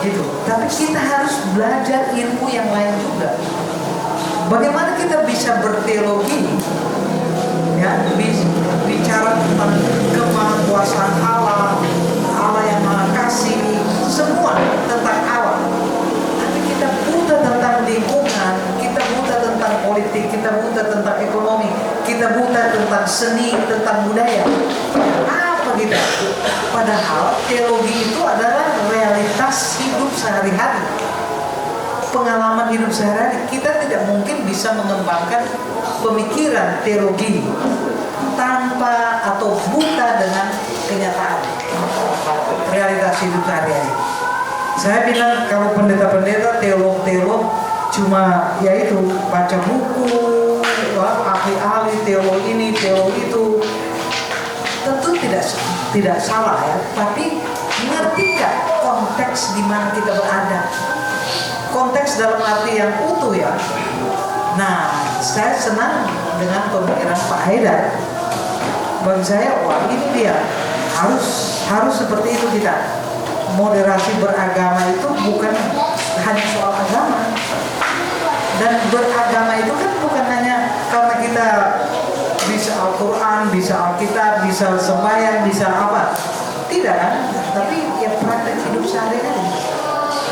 gitu, tapi kita harus belajar ilmu yang lain juga. Bagaimana kita bisa berteologi ya, bicara tentang kemahakuasaan Allah, Allah yang Maha Kasih, semua tentang Allah. Tapi kita buta tentang lingkungan, kita buta tentang politik, kita buta tentang ekonomi, kita buta tentang seni, tentang budaya. Apa kita? Padahal teologi itu adalah realitas hidup sehari-hari, pengalaman hidup sehari-hari. Kita tidak mungkin bisa mengembangkan pemikiran teologi tanpa atau buta dengan kenyataan realitas hidup sehari-hari. Saya bilang kalau pendeta-pendeta, teolog-teolog cuma yaitu baca buku, ahli-ahli teolog ini, teolog itu, tentu tidak salah ya, tapi ngerti nggak konteks di mana kita berada? Konteks dalam arti yang utuh ya. Nah, saya senang dengan pemikiran Pak Haidar. Bagi saya, wah ini dia harus seperti itu kita. Moderasi beragama itu bukan hanya soal agama, dan beragama itu kan bukan hanya karena kita bisa Al-Quran, bisa Alkitab, bisa sembahyang, bisa apa, tidak kan? Tapi ya praktek hidup sehari-hari.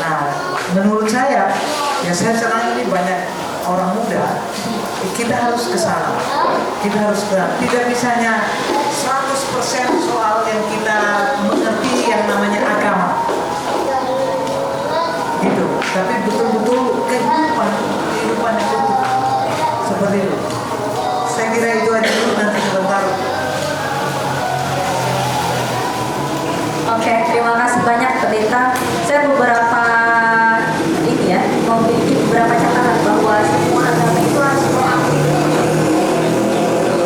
Nah, menurut saya, ya saya senang ini banyak orang muda, kita harus ke sana. Kita harus ke sana. Tidak bisanya 100% soal yang kita mengerti yang namanya agama. Gitu. Tapi betul-betul kehidupan yang utuh. Seperti itu. Saya kira itu aja dulu, nanti sebentar. Oke, terima kasih banyak pendeta. Saya beberapa memiliki beberapa catatan bahwa semua agama itu harus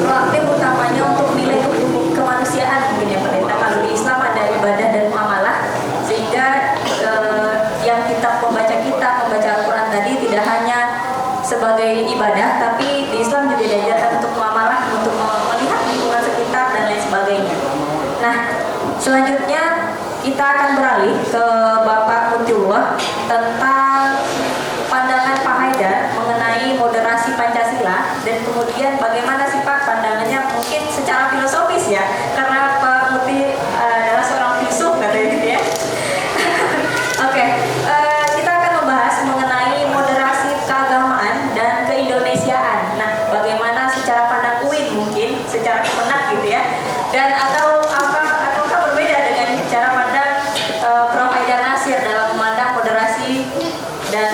proaktif, utamanya untuk nilai kemanusiaan mungkin ya pendeta. Kalau di Islam ada ibadah dan muamalah, sehingga yang kita membaca Al-Quran tadi tidak hanya sebagai ibadah, tapi di Islam juga diajarkan untuk muamalah, untuk melihat lingkungan sekitar dan lain sebagainya. Nah, selanjutnya kita akan beralih ke Bapak Mutiullah tentang pandangan Pak Haidar mengenai moderasi Pancasila, dan kemudian bagaimana sih Pak pandangannya mungkin secara filosofis ya, karena Pak Muti adalah seorang filsuf katanya gitu ya. Oke, kita akan membahas mengenai moderasi keagamaan dan keindonesiaan. Nah, bagaimana secara pandang UIN mungkin secara kemenak gitu ya, dan ataukah berbeda dengan cara pandang Prof. Haidar Nasir dalam memandang moderasi dan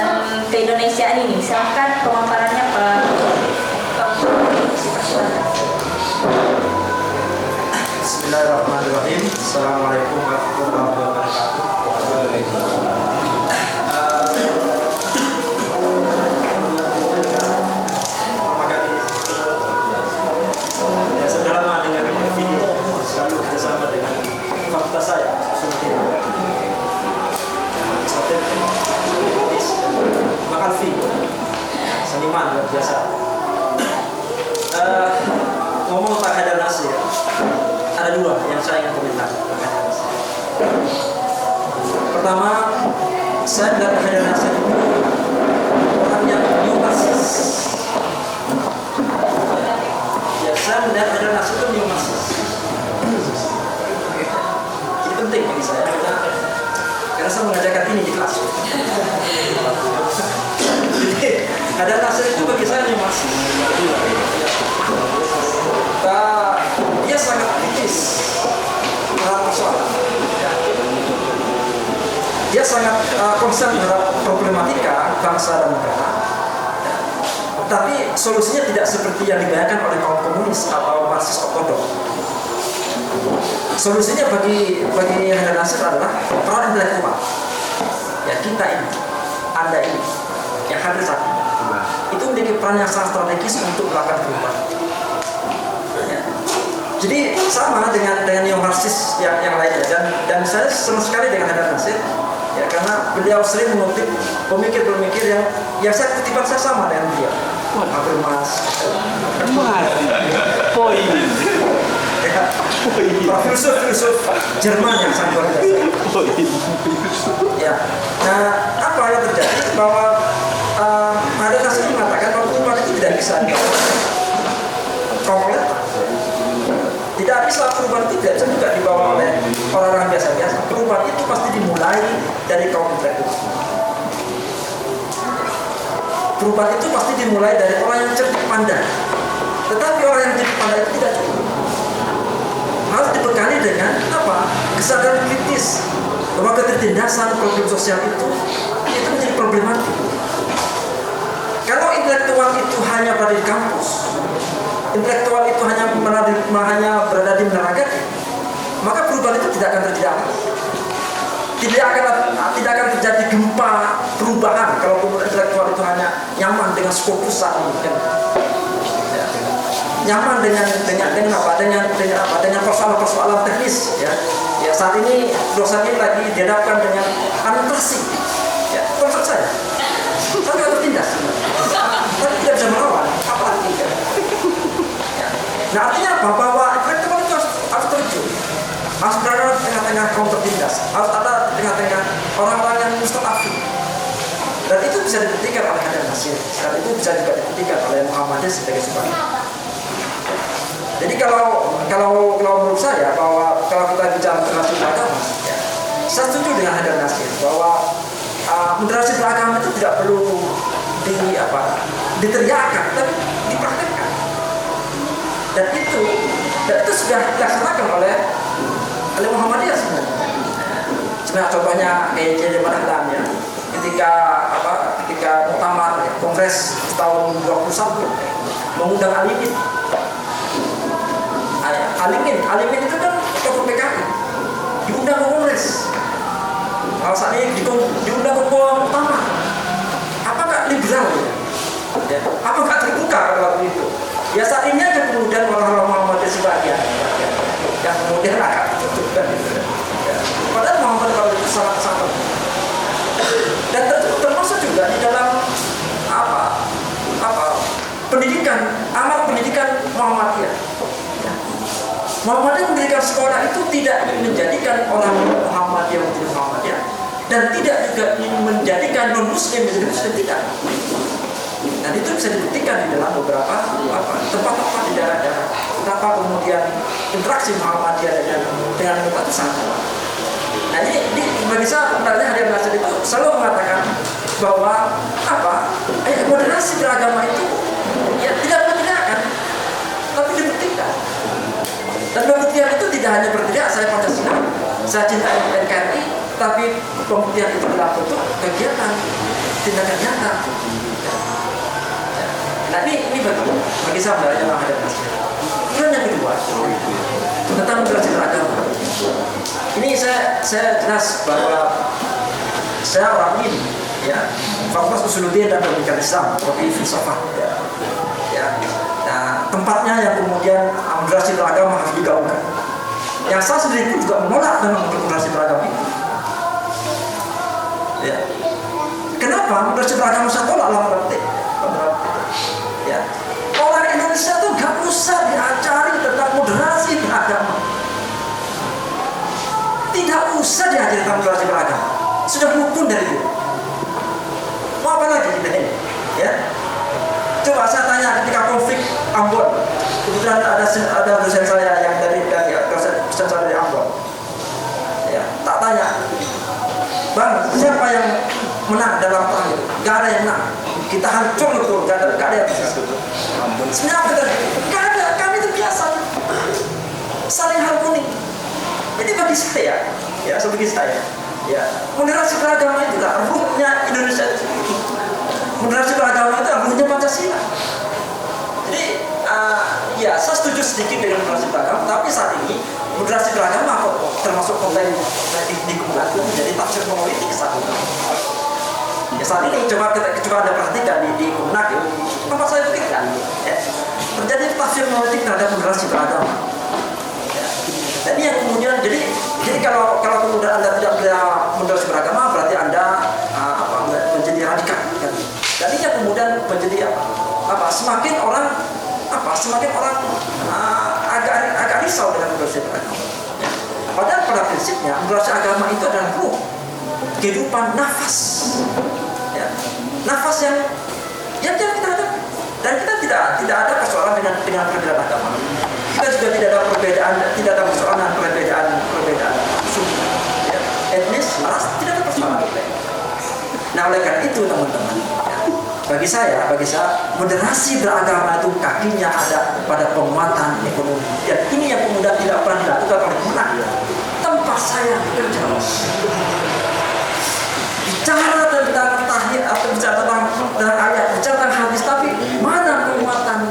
Bismillahirrahmanirrahim. Assalamualaikum warahmatullahi wabarakatuh. Ya, sudah lama dengan video, selalu bersama dengan fakta saya. Makalfi, seniman luar biasa. Ngomong tentang Haidar Nasir, ada dua yang saya ingin komentar tentang Haidar Nasir. Pertama, saya melihat Haidar Nasir itu orang yang neomarxis. Ya, saya melihat Haidar Nasir itu neomarxis. Ini penting bagi saya karena saya mengajarkan ini di kelas. Jadi Haidar Nasir itu bagi saya neomarxis. Dia sangat kritis terhadap persoalan. Dia sangat concern terhadap problematika bangsa dan negara. Tapi solusinya tidak seperti yang dibayangkan oleh kaum komunis atau Marxis ortodoks. Solusinya bagi Haidar Nasir adalah peran intelektual. Ya, kita ini, Anda ini, yang hadir saat ini, itu memiliki peran yang sangat strategis untuk melakukan perubahan. Jadi sama dengan neo-Marxis yang lainnya, dan saya senang sekali dengan Haidar Nasir, ya, karena beliau sering mengutip pemikir-pemikir yang saya kutipan saya sama dengan beliau. Habermas, Poin. filsuf Jerman yang sangat luar biasa. Ya, nah apa yang terjadi bahwa Haidar Nasir mengatakan bahwa perubahan itu tidak bisa komplit. Tidak bisa perubahan itu tidak juga dibawa oleh orang-orang biasa-biasa. Perubahan itu pasti dimulai dari kaum intelektual. Perubahan itu pasti dimulai dari orang yang cerdik pandai. Tetapi orang yang cerdik pandai itu tidak cukup. Harus dibekali dengan apa? Kesadaran kritis bahwa ketertindasan problem sosial itu menjadi problematik. Kalau intelektual itu hanya berada di kampus, intelektual itu hanya berada di menara, maka perubahan itu tidak akan terjadi. Tidak akan terjadi gempa perubahan kalau intelektual itu hanya nyaman dengan skopusan, nyaman dengan persoalan teknis. Ya, saat ini dosen ini lagi dihadapkan dengan administrasi. Ya, konsep saya nggak tertindas, tapi tidak bisa melawan. Apalagi ya. Nah, artinya apa? Bahwa intelektual itu harus terjun, harus berada di tengah-tengah kaum tertindas, harus ada di tengah-tengah orang-orang yang mustadafin. Dan itu bisa dibuktikan oleh Haidar Nasir, dan itu bisa juga dibuktikan oleh Muhammadiyah sebagai sumber. Jadi kalau menurut saya bahwa kalau kita bicara moderasi beragama, ya, saya setuju dengan Haidar Nasir bahwa moderasi beragama itu tidak perlu diteriakan, tapi dipraktekkan. Dan itu sudah dilaksanakan oleh Muhammadiyah sebenarnya. Sebenarnya contohnya kayak J.J. Madahlan, ya, ketika muktamar kongres tahun 21 mengundang Alimin itu kan tokoh PKI diundang ke kongres. Kalau saat ini diundang ke muktamar, apakah liberal? Ya? Apakah terbuka pada waktu itu? Ya saat ini aja kemudian orang-orang Muhammadiyah sebagian yang kemudian agak tertutup kan gitu. Ya. Padahal Muhammadiyah kalau itu sangat dan termasuk juga di dalam amal pendidikan Muhammadiyah. Ya. Muhammadiyah mendirikan sekolah itu tidak menjadikan orang Muhammadiyah menjadi Muhammadiyah dan tidak juga menjadikan non Muslim menjadi Muslim, tidak. Dan itu bisa dibuktikan di dalam beberapa tempat-tempat di daerah-daerah. Betapa kemudian interaksi Muhammadiyah dengan umat itu sangat kuat. Nah ini bagi saya sebenarnya Haidar Nasir itu selalu mengatakan bahwa moderasi beragama itu ya tidak bertindakan, tapi dibuktikan. Dan pembuktian itu tidak hanya bertindak saya Pancasila, saya cinta NKRI, tapi pembuktian itu dalam bentuk kegiatan, tindakan nyata. Nah ini bagi saya sebenarnya Haidar Nasir. Kemudian yang kedua tentang moderasi beragama. saya jelas bahwa saya orang ini, ya, Fakultas Usuluddin dan Pendidikan Islam, Prodi Filsafat, ya. Nah, tempatnya yang kemudian moderasi beragama harus digaungkan. Yang saya sendiri pun juga menolak memang untuk moderasi beragama itu. Ya. Kenapa moderasi beragama saya tolak lah berarti? Ya. Orang Indonesia tuh gak usah diajari tentang moderasi beragama. Tidak usah diajari tentang moderasi beragama. Sudah rukun dari itu. Mau apa lagi kita ini? Ya. Coba saya tanya ketika konflik Ambon, kemudian ada dosen saya yang dari dosen saya dari Ambon. Ya, tak tanya, Bang, siapa yang menang dalam perang itu? Gak ada yang menang. Kita hancur betul, gak ada yang bisa. Sebenarnya betul, gak ada. Kami itu biasa saling harmoni. Jadi bagi saya, ya, sebagai saya, ya, moderasi beragama itu lah ruhnya Indonesia itu. Moderasi beragama itu ruhnya Pancasila. Jadi, ya, saya setuju sedikit dengan moderasi beragama, tapi saat ini moderasi beragama termasuk konten di Kemenag menjadi tafsir monolitik saat ini. Ya, saat ini coba Anda perhatikan di Kemenag, tempat saya pikirkan, ya, terjadi tafsir monolitik terhadap moderasi beragama. Ya. Dan yang kemudian jadi kalau kemudian Anda tidak punya moderasi beragama, berarti Anda menjadi radikal. Kan? Dan ini yang kemudian menjadi semakin orang agak risau dengan moderasi beragama. Ya. Padahal pada prinsipnya moderasi agama itu adalah ruh kehidupan nafas, ya. Nafas yang kita hadapi. Dan kita tidak ada persoalan dengan perbedaan agama. Kita juga tidak ada persoalan perbedaan suku, ya. Etnis, ras, tidak ada persoalan. Nah, oleh karena itu teman-teman, ya, bagi saya moderasi beragama itu kakinya ada pada penguatan ekonomi. Dan ini yang kemudian tidak pernah dilakukan oleh Kemenag. Tempat saya bekerja, bicara tentang tahiyat atau bicara tentang ayat, bicara tentang hadis, tapi mana penguatan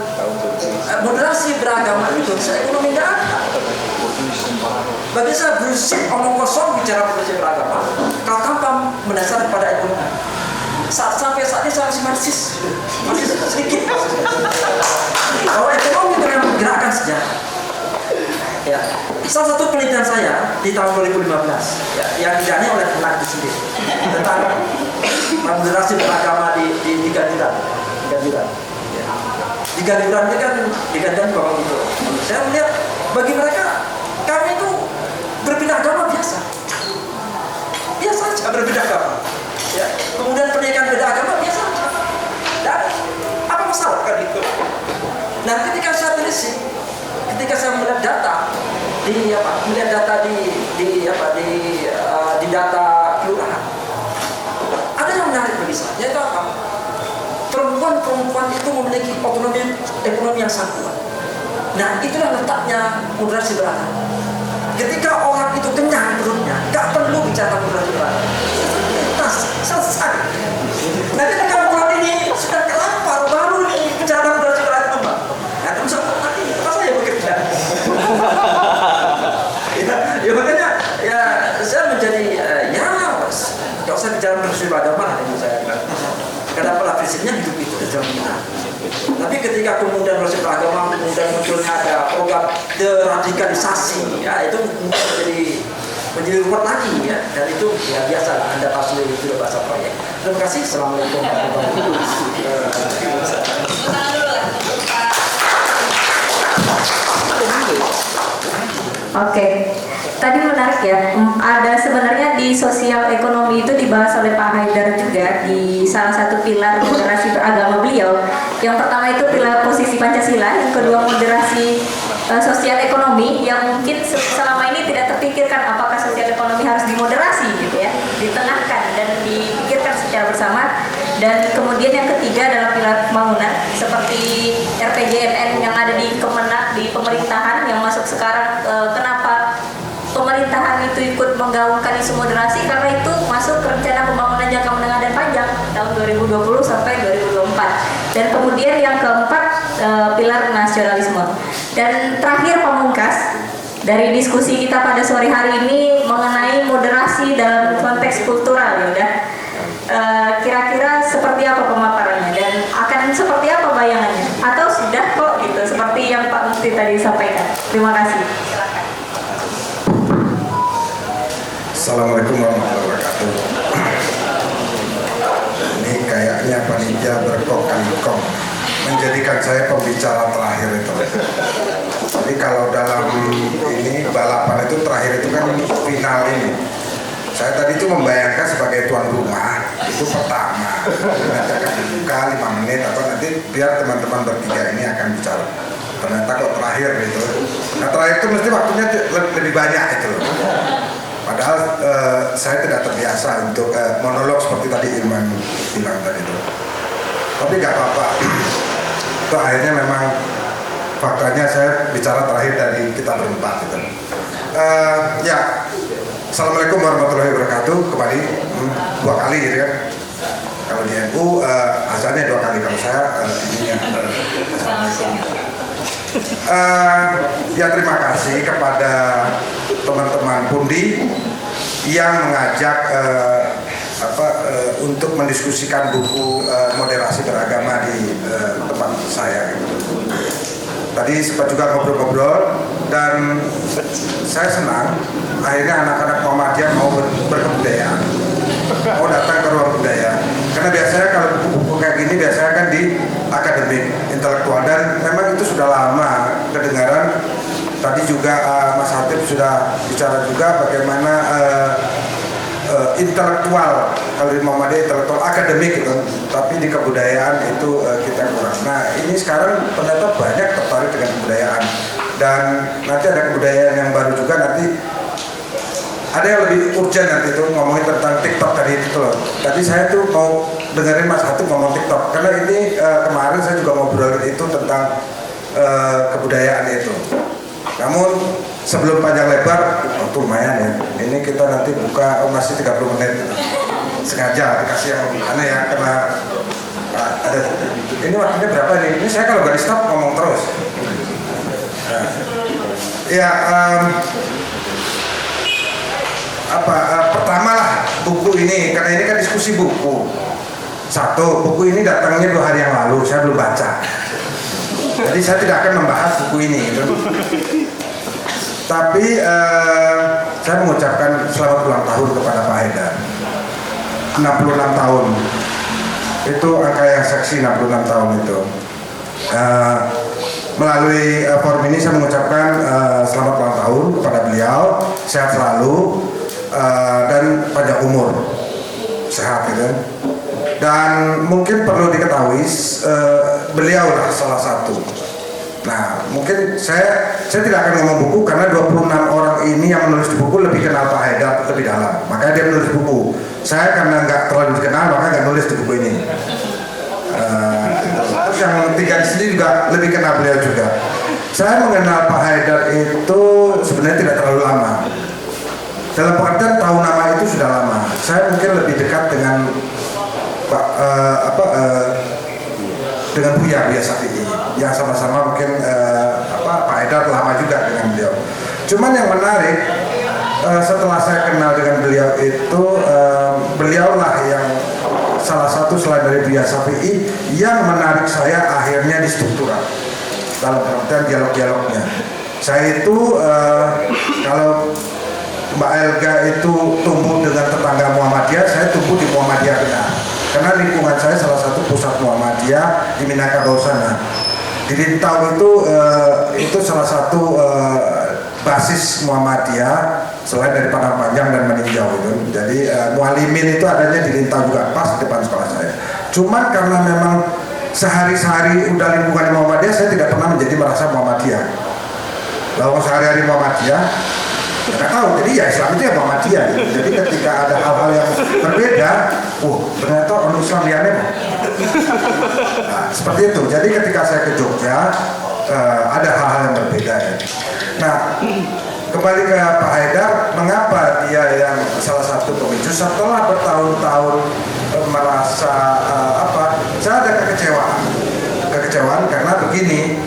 moderasi beragama itu? Saya ekonomi tidak ada. Bagi saya bullshit omong kosong bicara moderasi beragama kalau tanpa mendasar pada ekonomi. Sampai saat ini saya masih sedikit. Kalau ekonomi itu yang menggerakkan sejarah. Ya, salah satu penelitian saya di tahun 2015, ya, yang didanai oleh Kemenag itu sendiri tentang moderasi beragama di Ganjuran. Ya. Di Ganjuran ini kan di Ganjuran bawah itu. Saya melihat bagi mereka kami itu berbeda agama biasa saja berbeda agama. Ya. Kemudian pernikahan beda agama biasa saja. Dan apa masalah kan itu? Nah, ketika saya telisik, ketika saya melihat data di data kelurahan, ada yang menarik bagi saya, yaitu apa? Perempuan itu memiliki ekonomi yang sangat kuat. Nah, itulah letaknya moderasi beragama. Ketika orang itu kenyang perutnya, gak perlu bicara moderasi beragama. Selesai. Nah, ketika orang ini sudah kelapar, baru bicara moderasi beragama. Nah, terus nanti saya bekerja. Ya makanya ya saya menjadi nggak usah bicara moderasi beragama lah itu saya. Karena pada prinsipnya hidup itu jalan kita. Tapi ketika kemudian moderasi beragama kemudian munculnya ada program deradikalisasi, ya itu menjadi ruwet lagi, ya. Dan itu ya biasa lah, Anda tahu sendiri itu bahasa proyek. Terima kasih. Assalamualaikum warahmatullahi wabarakatuh. Oke, tadi menarik ya. Ada sebenarnya di sosial ekonomi itu dibahas oleh Pak Haidar juga di salah satu pilar moderasi beragama beliau. Yang pertama itu pilar posisi Pancasila, yang kedua moderasi sosial ekonomi yang mungkin selama ini tidak terpikirkan apakah sosial ekonomi harus dimoderasi gitu ya, ditengahkan dan dipikirkan secara bersama. Dan kemudian yang ketiga adalah pilar pembangunan seperti RPJMN yang ada di Kemenag, di pemerintahan yang masuk sekarang. Kenapa pemerintahan itu ikut menggaungkan isu moderasi? Karena itu masuk ke rencana pembangunan jangka menengah dan panjang tahun 2020 sampai 2024. Dan kemudian yang keempat pilar nasionalisme. Dan terakhir pamungkas dari diskusi kita pada sore hari ini mengenai moderasi dalam konteks kultural ya udah. Kira-kira seperti apa pemaparannya dan akan seperti apa bayangannya atau sudah kok gitu seperti yang Pak Mufti tadi sampaikan. Terima kasih. Silakan. Assalamualaikum warahmatullahi wabarakatuh. Ini kayaknya panitia berkong-kali-kong menjadikan saya pembicara terakhir itu. Jadi kalau dalam ini balapan itu terakhir itu kan final ini. Saya tadi itu membayangkan sebagai tuan rumah itu pertama. Nanti akan dibuka 5 menit atau nanti biar teman-teman bertiga ini akan bicara. Ternyata kok terakhir gitu. Nah terakhir itu mesti waktunya lebih banyak itu loh. Padahal saya tidak terbiasa untuk monolog seperti tadi Irman bilang tadi itu. Tapi nggak apa-apa. Itu akhirnya memang faktanya saya bicara terakhir dari kita berempat gitu. Ya, Assalamualaikum warahmatullahi wabarakatuh. Kembali 2 kali gitu kan. Kalau di NU azannya 2 kali. Kalau saya ininya Assalamualaikum. Ya terima kasih kepada teman-teman Pundi yang mengajak untuk mendiskusikan buku moderasi beragama di tempat saya gitu. Tadi sempat juga ngobrol-ngobrol dan saya senang akhirnya anak-anak Muhammadiyah mau berkebudayaan, mau datang ke ruang budaya. Karena biasanya kalau buku-buku kayak gini biasanya kan di akademik, intelektual dan memang itu sudah lama kedengaran. Tadi juga Mas Hatip sudah bicara juga bagaimana intelektual, kalau di Muhammadiyah intelektual akademik gitu, tapi di kebudayaan itu kita kurang. Nah ini sekarang ternyata banyak tertarik dengan kebudayaan dan nanti ada kebudayaan yang baru juga nanti. Ada yang lebih urgent nanti itu ngomongin tentang TikTok tadi itu loh. Tadi saya tuh mau dengerin Mas Hatip ngomong TikTok karena ini kemarin saya juga ngobrolin itu tentang kebudayaan itu. Namun sebelum panjang lebar, waktu lumayan ya. Ini kita nanti buka masih 30 menit. Sengaja dikasih yang aneh ya karena ada. Ini waktunya berapa nih? Ini saya kalau gak di stop ngomong terus. Nah, ya. Pertama lah buku ini karena ini kan diskusi buku. Satu, buku ini datangnya 2 hari yang lalu, saya belum baca. Jadi saya tidak akan membahas buku ini gitu. Tapi saya mengucapkan selamat ulang tahun kepada Pak Haidar. 66 tahun. Itu angka yang seksi 66 tahun itu. Melalui forum ini saya mengucapkan selamat ulang tahun kepada beliau, sehat selalu dan panjang umur, sehat gitu. Dan mungkin perlu diketahui beliau lah salah satu. Nah mungkin saya tidak akan ngomong buku karena 26 orang ini yang menulis di buku lebih kenal Pak Haidar lebih dalam, makanya dia menulis buku. Saya karena nggak terlalu dikenal makanya nggak nulis di buku ini. Terus yang 3 di sini juga lebih kenal beliau juga. Saya mengenal Pak Haidar itu sebenarnya tidak terlalu lama. Dalam pengertian tahu nama itu sudah lama. Saya mungkin lebih dekat dengan dengan Buya Syafi'i yang sama-sama mungkin Pak Haidar lama juga dengan beliau. Cuman yang menarik setelah saya kenal dengan beliau itu beliaulah yang salah satu selain dari Buya Syafi'i yang menarik saya akhirnya di struktural dalam pengertian dialog-dialognya. Saya itu kalau Mbak Elga itu tumbuh dengan tetangga Muhammadiyah, saya tumbuh di Muhammadiyah benar. Karena lingkungan saya salah satu pusat Muhammadiyah di Minangkabau sana. Di Lintau itu salah satu basis Muhammadiyah selain dari Padang Panjang dan Meninjau itu. Jadi Mualimin itu adanya di Lintau juga pas di depan sekolah saya. Cuman karena memang sehari-hari udah lingkungan Muhammadiyah, saya tidak pernah merasa Muhammadiyah. Lalu sehari-hari Muhammadiyah, nggak tahu. Jadi ya Islam itu ya Muhammadiyah. Gitu. Jadi ketika ada hal-hal yang berbeda, ternyata orang Islam liannya. Nah, seperti itu. Jadi ketika saya ke Jogja, ada hal-hal yang berbeda. Ya. Nah, kembali ke Pak Haidar, mengapa dia yang salah satu pemicu setelah bertahun-tahun merasa saya ada kekecewaan karena begini,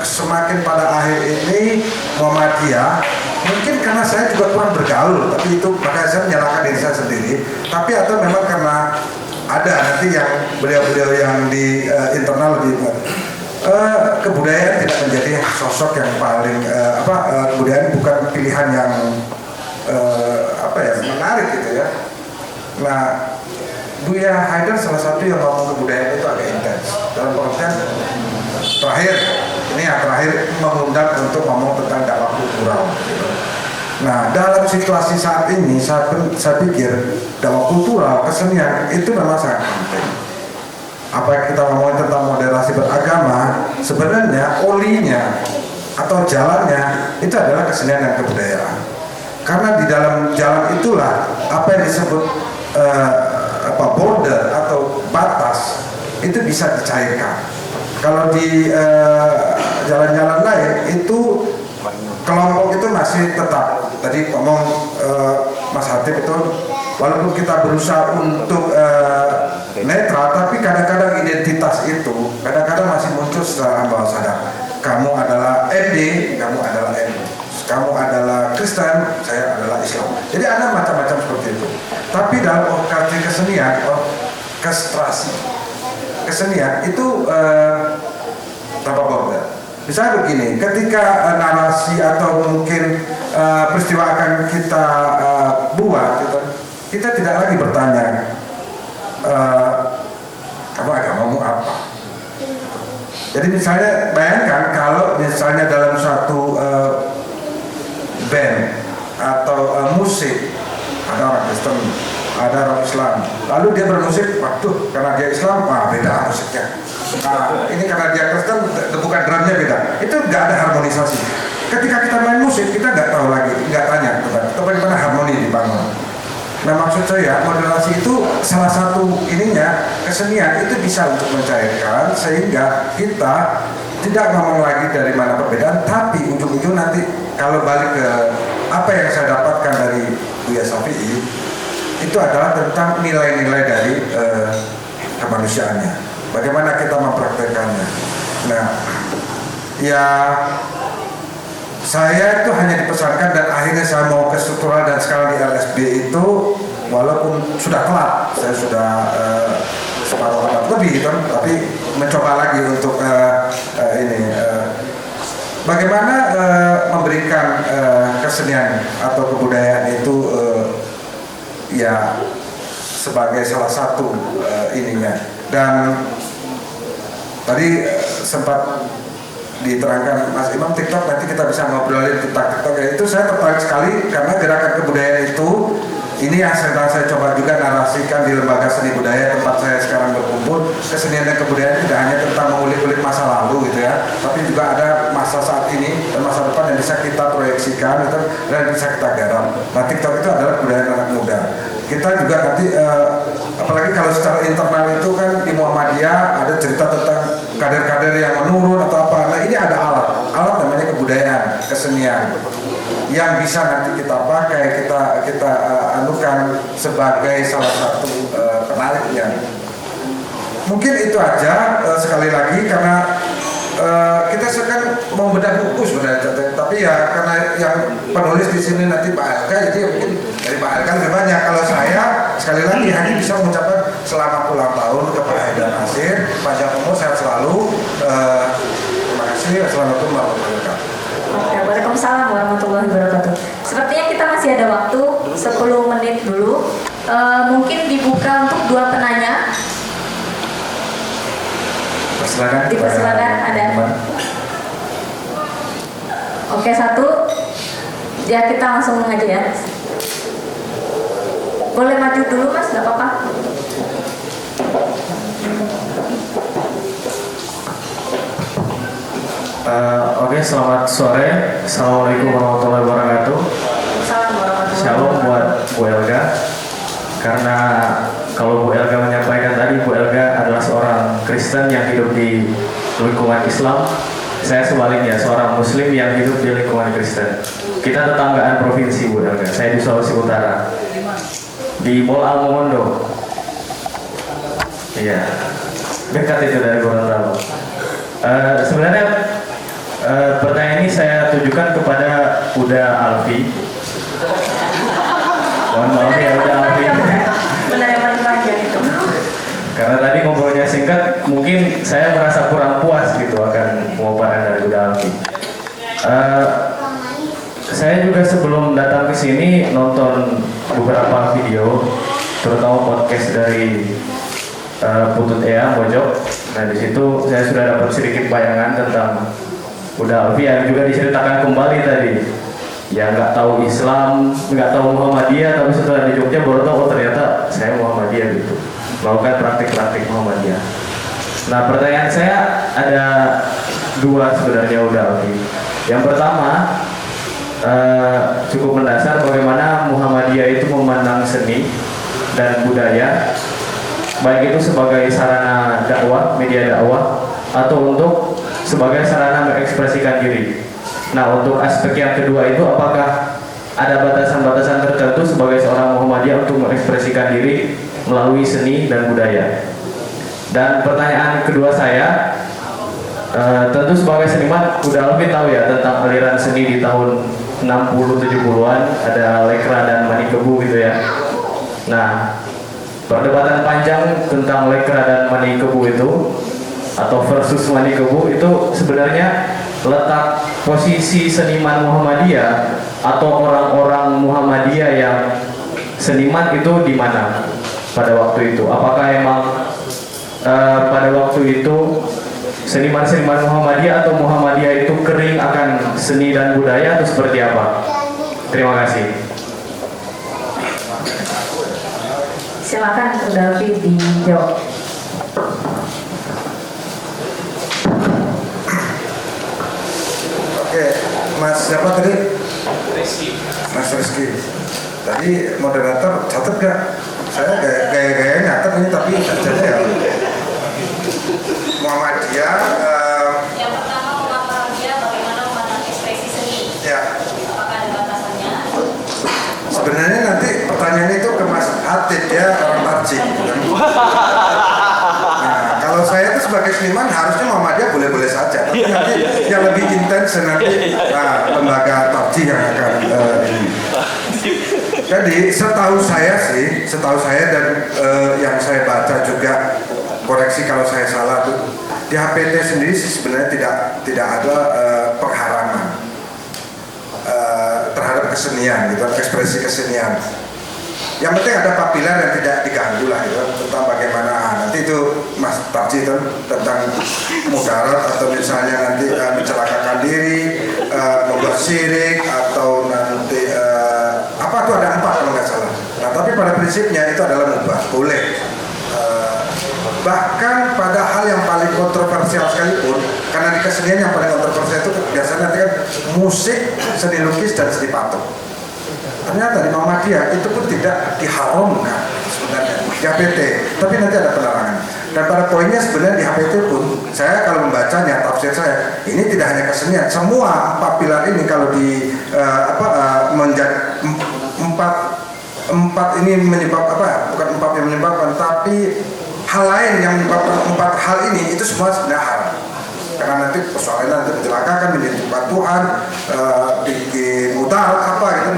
semakin pada akhir ini Muhammadiyah, mungkin karena saya juga kurang bergaul, tapi itu makanya saya menyalahkan diri saya sendiri. Tapi atau memang karena ada nanti yang beliau-beliau yang di internal lebih kebudayaan tidak menjadi sosok yang paling kebudayaan bukan pilihan yang menarik gitu ya. Nah, Buya Haidar salah satu yang ngomong kebudayaan itu agak intens dalam konteks terakhir mengundang untuk ngomong tentang dakwah kultural. Nah, dalam situasi saat ini saya pikir dakwah kultural, kesenian itu memang sangat penting. Apa yang kita ngomongin tentang moderasi beragama, sebenarnya olinya atau jalannya itu adalah kesenian dan kebudayaan. Karena di dalam jalan itulah apa yang disebut border atau batas itu bisa dicairkan. Kalau di jalan-jalan lain itu kelompok itu masih tetap. Tadi ngomong Mas Hatip itu walaupun kita berusaha untuk netral, tapi kadang-kadang identitas itu kadang-kadang masih muncul secara bawah sadar. Kamu adalah ND, kamu adalah NU. Kamu adalah Kristen, saya adalah Islam. Jadi ada macam-macam seperti itu. Tapi dalam orkestrasi kesenian, kesenian itu tanpa border. Misalnya begini, ketika narasi atau mungkin peristiwa akan kita buat, kita tidak lagi bertanya agamamu apa. Jadi misalnya bayangkan kalau misalnya dalam satu band atau musik ada orang Kristen, ada orang Islam, lalu dia bermusik, waduh karena dia Islam, beda musiknya. Ini karena dia Kristen, bukan drumnya beda. Itu nggak ada harmonisasi. Ketika kita main musik, kita nggak tahu lagi, nggak tanya bagaimana harmoni dibangun. Nah, maksud saya moderasi itu salah satu ininya, kesenian itu bisa untuk mencairkan sehingga kita tidak ngomong lagi dari mana perbedaan, tapi ujung-ujung nanti kalau balik ke apa yang saya dapatkan dari Buya Syafi'i itu adalah tentang nilai-nilai dari kemanusiaannya, bagaimana kita mempraktekannya. Nah, ya saya itu hanya dipesankan dan akhirnya saya mau ke struktural dan sekarang di LSB itu walaupun sudah telat, saya sudah separuh abad lebih kan, tapi mencoba lagi untuk bagaimana memberikan kesenian atau kebudayaan itu ya sebagai salah satu ininya. Dan tadi sempat diterangkan Mas Imam TikTok, nanti kita bisa ngobrolin tentang TikTok ya. Itu saya tertarik sekali karena gerakan kebudayaan itu ini yang sedang saya coba juga narasikan di Lembaga Seni Budaya tempat saya sekarang berkumpul. Kesenian dan kebudayaan tidak hanya tentang mengulik-ulik masa lalu gitu ya, tapi juga ada masa saat ini dan masa depan yang bisa kita proyeksikan gitu, dan bisa kita garap. Nah, TikTok itu adalah kebudayaan anak muda. Kita juga nanti apalagi kalau secara internal itu kan di Muhammadiyah ada cerita tentang kader-kader yang menurun atau apa. Nah, ini ada alat namanya kebudayaan, kesenian yang bisa nanti kita pakai, kita anukan sebagai salah satu penariknya. Mungkin itu aja sekali lagi karena kita sekarang mau bedah buku sebenarnya, tapi ya karena yang penulis di sini nanti Pak Elka, jadi mungkin dari Pak Elka lebih banyak. Kalau saya sekali lagi hanya bisa mengucapkan selamat ulang tahun ke Pak Haidar Nasir, panjang umur, sehat selalu. Terima kasih. Assalamualaikum warahmatullahi wabarakatuh. Waalaikumsalam warahmatullahi wabarakatuh. Sepertinya kita masih ada waktu 10 menit dulu. Mungkin dibuka untuk dua penanya. Dipersilakan ada. Oke, satu. Ya kita langsung aja ya. Boleh maju dulu Mas, nggak apa-apa. Oke, selamat sore. Assalamualaikum warahmatullahi wabarakatuh. Salam warahmatullahi Shalom buat Bu Elga. Karena kalau Bu Elga menyampaikan tadi, Bu Elga adalah seorang Kristen yang hidup di lingkungan Islam. Saya sebaliknya seorang Muslim yang hidup di lingkungan Kristen. Kita tetanggaan provinsi Bu Elga. Saya di Sulawesi Utara, di Mall Almomondo. Iya, dekat itu dari Gorontalo. Sebenarnya pertanyaan ini saya saya tujukan kepada Uda Alfi. Mohon maaf ya Uda Alfi. Benar yang paling panjang itu. Karena tadi ngobrolnya singkat, mungkin saya merasa kurang puas gitu akan pemaparan dari Uda Alfi. Saya juga sebelum datang ke sini nonton beberapa video, terutama podcast dari Putut Ea Mojok. Nah di situ saya sudah dapat sedikit bayangan tentang Uda Alfi yang juga diceritakan kembali tadi. Ya nggak tahu Islam, nggak tahu Muhammadiyah, tapi setelah di Jogja baru tahu oh ternyata saya Muhammadiyah gitu. Melakukan praktik-praktik Muhammadiyah. Nah pertanyaan saya ada dua sebenarnya Uda Alfi. Yang pertama cukup mendasar bagaimana Muhammadiyah itu memandang seni dan budaya, baik itu sebagai sarana dakwah, media dakwah, atau untuk sebagai sarana mengekspresikan diri. Nah untuk aspek yang kedua itu apakah ada batasan-batasan tertentu sebagai seorang Muhammadiyah untuk mengekspresikan diri melalui seni dan budaya? Dan pertanyaan kedua saya, tentu sebagai seniman Uda Alfi tahu ya tentang aliran seni di tahun 60-70-an, ada Lekra dan Manikebu gitu ya. Nah perdebatan panjang tentang Lekra dan Manikebu itu atau versus Manikebu itu sebenarnya letak posisi seniman Muhammadiyah atau orang-orang Muhammadiyah yang seniman itu di mana pada waktu itu? Apakah emang pada waktu itu seniman-seniman Muhammadiyah atau Muhammadiyah itu kering akan seni dan budaya atau seperti apa? Terima kasih. Silakan Uda Alfi dijawab. Oke, Mas siapa tadi? Rizky. Mas Rizky. Tadi moderator catat gak? Saya gaya-gaya nyatet ini tapi saja ya. Muhammadiyah. Yang pertama Muhammadiyah bagaimana memandang ekspresi seni? Ya. Apakah ada batasannya? Sebenarnya nanti pertanyaannya itu ke Mas Hatip ya, orang tarjih. Nah, kalau saya itu sebagai seniman harusnya Muhammadiyah boleh-boleh saja. Tapi nanti yang lebih intens nanti lembaga tarjih yang akan ini. Jadi setahu saya dan yang saya baca juga, koreksi kalau saya salah tuh, di HPT sendiri sih sebenarnya tidak ada pengharangan terhadap kesenian gitu, ekspresi kesenian. Yang penting ada papilar yang tidak diganggu lah gitu, tentang bagaimana nanti itu Mas Tarji itu tentang mudarat atau misalnya nanti mencelakakan diri, membuat syirik atau nanti apa tuh ada 4 kalau nggak salah. Nah tapi pada prinsipnya itu adalah mubah, boleh. Bahkan pada hal yang paling kontroversial sekalipun, karena di kesenian yang paling kontroversial itu biasanya nanti kan musik, seni lukis dan seni patung. Ternyata di Muhammadiyah itu pun tidak diharamkan sebenarnya di HPT, tapi nanti ada pelarangan. Dan pada poinnya sebenarnya di HPT pun, saya kalau membacanya tafsir saya, ini tidak hanya kesenian, semua 4 pilar ini kalau di menjadi 4 ini menyebab bukan 4 yang menyebabkan, tapi hal lain yang menyebabkan 4 hal ini itu semua sebenarnya haram. Karena nanti persoalannya nanti mencelakakan, menjadi Tuhan, bikin mudarat apa gitu.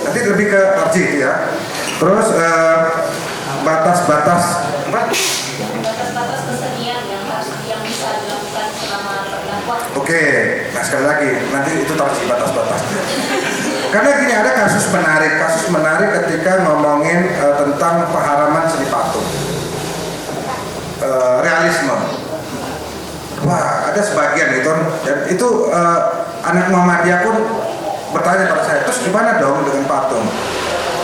Nanti lebih ke tarjih ya. Terus batas-batas kesenian yang bisa dilakukan selama berdakwah. Oke, nah sekali lagi nanti itu tarjih batas-batasnya. Karena gini, ada kasus menarik ketika ngomongin tentang pengharaman seni patung. Realisme. Wah, ada sebagian gitu, dan itu anak Muhammadiyah pun bertanya pada saya, terus gimana dong dengan patung?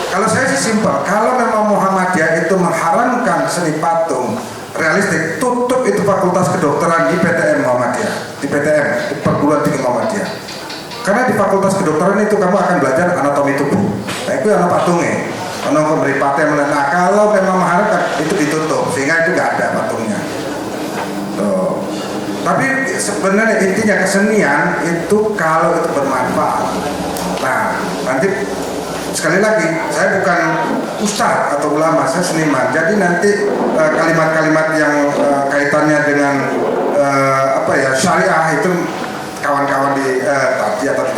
Kalau saya sih simpel, kalau memang Muhammadiyah itu mengharamkan seni patung realistik, tutup itu fakultas kedokteran di PTM Muhammadiyah, di PTM, di perguruan tinggi Muhammadiyah. Karena di fakultas kedokteran itu kamu akan belajar anatomi tubuh. Nah itu anak patungnya, anak meripatnya. Nah kalau memang mengharamkan itu ditutup, sehingga itu nggak ada patungnya. Tuh. Tapi sebenarnya intinya kesenian itu kalau itu bermanfaat. Nah nanti sekali lagi saya bukan ustadz atau ulama, saya seniman. Jadi nanti kalimat-kalimat yang kaitannya dengan syariah itu kawan-kawan di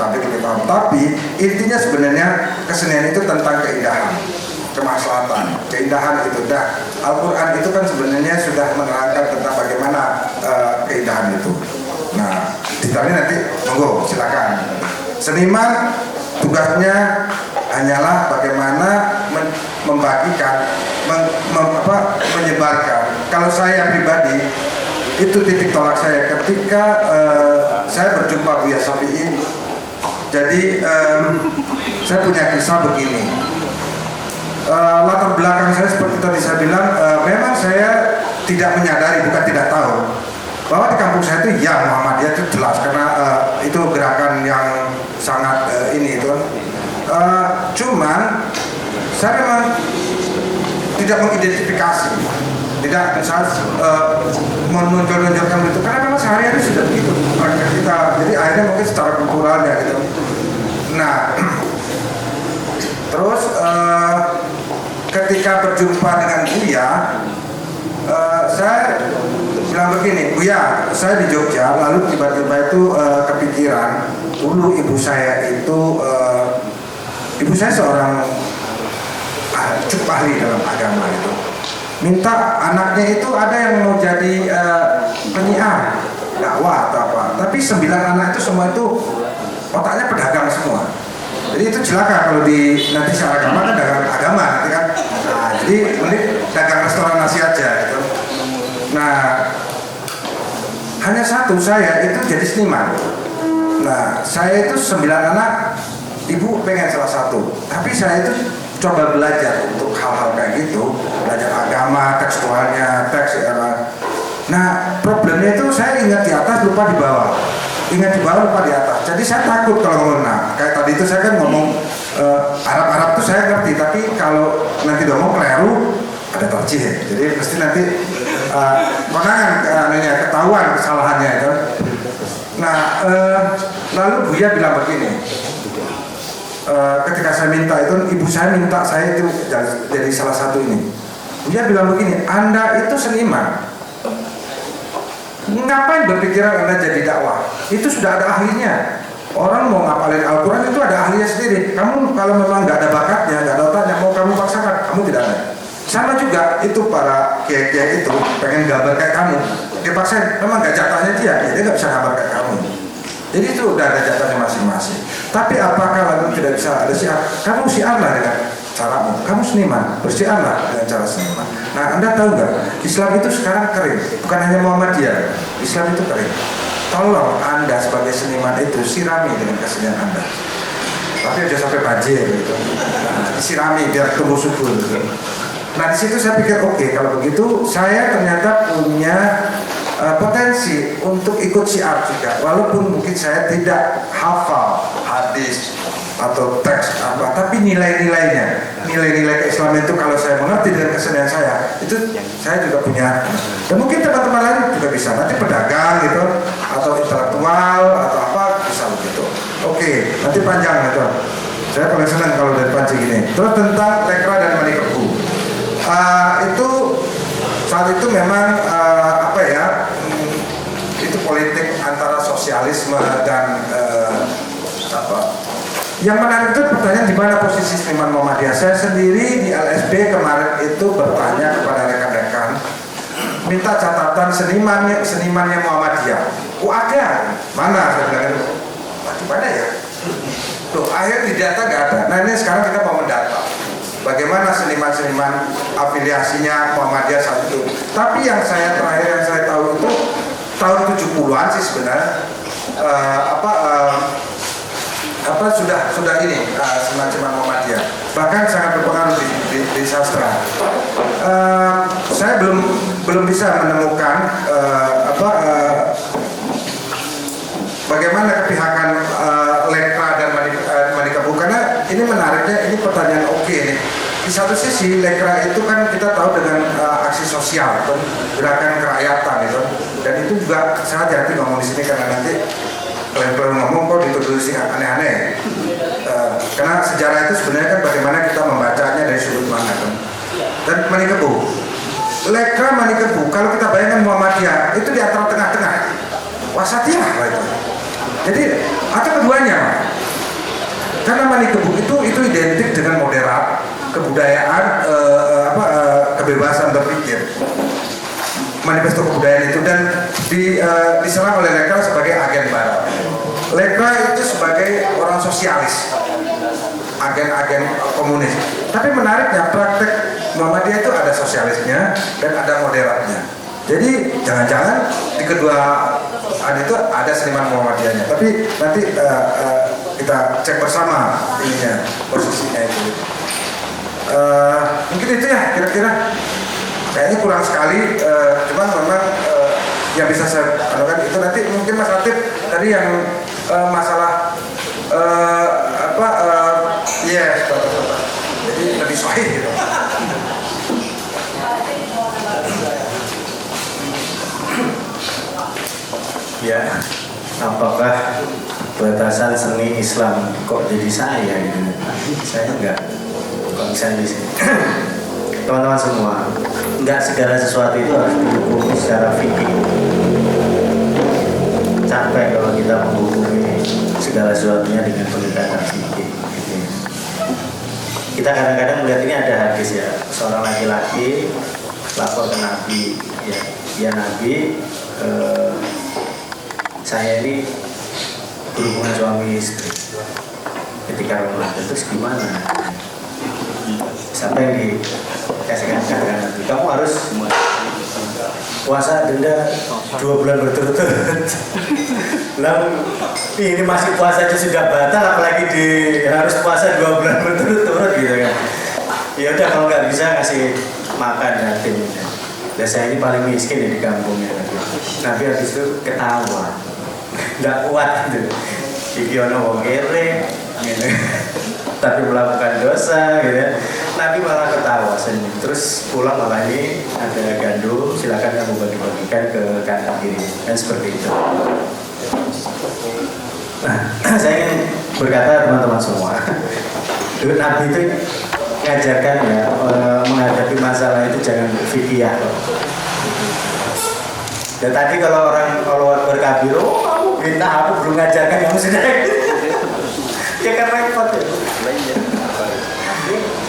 tablik lebih paham. Tapi intinya sebenarnya kesenian itu tentang keindahan, kemaslahatan, keindahan itu. Nah, Al-Quran itu kan sebenarnya sudah menerangkan tentang bagaimana keindahan itu. Nah, ditanya nanti, monggo silakan. Seniman tugasnya hanyalah bagaimana membagikan, menyebarkan. Kalau saya pribadi, itu titik tolak saya ketika saya berjumpa Buya Syafi'i. Jadi saya punya kisah begini. Latar belakang saya seperti tadi saya bilang, memang saya tidak menyadari, bukan tidak tahu, bahwa di kampung saya itu ya Muhammadiyah itu jelas, karena itu gerakan yang sangat ini itu. Cuman saya memang tidak mengidentifikasi, tidak misalnya menonjol-nonjolkan itu, karena memang sehari-hari sudah begitu praktek kita. Jadi akhirnya mungkin secara kulturalnya gitu. Nah, terus ketika berjumpa dengan Buya, saya bilang begini, Buya, saya di Jogja, lalu tiba-tiba itu kepikiran, dulu ibu saya itu, ibu saya seorang cukup ahli dalam agama itu, minta anaknya itu ada yang mau jadi penyiar, dakwah atau apa, tapi 9 anak itu semua itu otaknya pedagang semua. Jadi itu celaka kalau di nanti secara agama kan dagang agama nanti kan. Nah, jadi mending dagang restoran nasi aja gitu. Nah, hanya satu, saya itu jadi seniman. Nah, saya itu 9 anak, ibu pengen salah satu, tapi saya itu coba belajar untuk hal-hal kayak gitu, belajar agama, tekstualnya, teks ya. Nah, problemnya itu saya ingat di atas lupa di bawah, ingat di bawah lupa di atas. Jadi saya takut kalau ngomong. Nah, kayak tadi itu saya kan ngomong Arab-Arab tuh saya ngerti, tapi kalau nanti ngomong keliru ada tarjih. Jadi mesti nanti konangan ketahuan kesalahannya kan. Nah, lalu Buya bilang begini. Ketika saya minta itu, ibu saya minta saya itu jadi salah satu ini. Buya bilang begini, Anda itu seniman, ngapain berpikiran Anda jadi dakwah? Itu sudah ada ahlinya. Orang mau ngapalin Al-Quran itu ada ahlinya sendiri. Kamu kalau memang nggak ada bakatnya, nggak ada otaknya, mau kamu paksakan, kamu tidak ada. Sama juga itu para kiai-kiai itu pengen gambar kayak kamu, dipaksain, memang nggak jatahnya dia nggak bisa gambar kayak kamu. Jadi itu udah ada jatahnya masing-masing. Tapi apakah lalu tidak bisa ada syiar? Kamu syiarlah dengan caramu. Kamu seniman, bersiarlah dengan cara seniman. Nah, Anda tahu nggak? Islam itu sekarang kering, bukan hanya Muhammadiyah. Islam itu kering. Tolong Anda sebagai seniman itu sirami dengan kesenian Anda. Tapi udah sampai banjir gitu. Nah, disirami biar tumbuh subur gitu. Nah, di situ saya pikir oke, kalau begitu saya ternyata punya potensi untuk ikut syiar juga, walaupun mungkin saya tidak hafal hadis atau teks apa, tapi nilai-nilainya, nilai-nilai keislaman itu kalau saya mengerti dengan kesenian saya, itu saya juga punya. Dan mungkin teman-teman lain juga bisa, nanti pedagang gitu, atau intelektual atau apa, bisa begitu. Oke, nanti panjang gitu. Saya paling senang kalau dari panci gini. Terus tentang lekra dan mani kebu, itu saat itu memang itu politik antara sosialisme dan yang menarik itu pertanyaan di mana posisi seniman Muhammadiyah. Saya sendiri di LSB kemarin itu bertanya kepada rekan-rekan, minta catatan senimannya Muhammadiyah. Oh ada, mana? Saya bilang, di mana ya? Tuh, akhirnya di data nggak ada. Nah ini sekarang kita mau mendata bagaimana seniman-seniman afiliasinya Muhammadiyah saat itu. Tapi yang terakhir yang saya tahu itu tahun 70-an sih sebenarnya sudah ini seniman Muhammadiyah. Bahkan sangat berpengaruh di sastra. Saya belum bisa menemukan bagaimana kepihakan lekra dan manikabu, karena ini menariknya, ini pertanyaan oke nih. Di satu sisi lekra itu kan kita tahu dengan aksi sosial, gerakan kerakyatan itu, dan itu juga saya hati-hati ngomong di sini karena nanti kalau ngomong kok dituduh sih aneh-aneh. Karena sejarah itu sebenarnya kan bagaimana kita membacanya dari sudut mana kan. Dan manikebu, lekra manikebu, kalau kita bayangkan Muhammadiyah itu di antara tengah-tengah, wasatiyah lah itu. Jadi atau keduanya, sekali itu identik dengan moderat, kebudayaan, kebebasan berpikir, manifesto kebudayaan itu, dan diserang oleh Lekra sebagai agen barat. Lekra itu sebagai orang sosialis, agen-agen komunis. Tapi menariknya praktek Muhammadiyah itu ada sosialisnya dan ada moderatnya. Jadi jangan-jangan di kedua itu ada seniman Muhammadiyahnya. Tapi nanti kita cek bersama ininya, posisinya itu. Mungkin itu ya kira-kira. Kayaknya kurang sekali. Cuman memang yang bisa saya lakukan itu nanti mungkin Mas Latif tadi yang masalah jadi lebih sahih gitu. Ya, apakah batasan seni Islam kok jadi saya gitu? Saya enggak konsen di sini. Teman-teman semua, enggak segala sesuatu itu harus dihukum secara fikih. Capek kalau kita menghukumi segala sesuatunya dengan pendekatan fikih. Gitu. Kita kadang-kadang melihat ini ada hadis ya, seorang laki-laki lapor ke Nabi, ya Nabi, saya ini berhubungan suami istri ketika Ramadan, terus gimana? Sampai dikasihkan katakan, kamu harus puasa denda 2 bulan berturut-turut. Lalu ini masih puasa aja sudah batal, apalagi harus puasa 2 bulan berturut-turut gitu kan. Ya udah kalau nggak bisa kasih makan yatim. Dan saya ini paling miskin di kampungnya. Nabi habis itu ketawa, nggak kuat gitu. Iki ono wong kere, gitu. Tapi melakukan dosa, gitu. Nabi malah ketawa senyum. Terus pulang malah ini ada gandum, silakan kamu bagi-bagikan ke kanan kiri, kan seperti itu. Nah, saya ingin berkata teman-teman semua, Nabi itu ngajarkan ya, menghadapi masalah itu jangan fikih. Dan tadi kalau orang berkabir, oh kamu minta aku belum ngajarkan kamu sudah. Ya kan repot ya.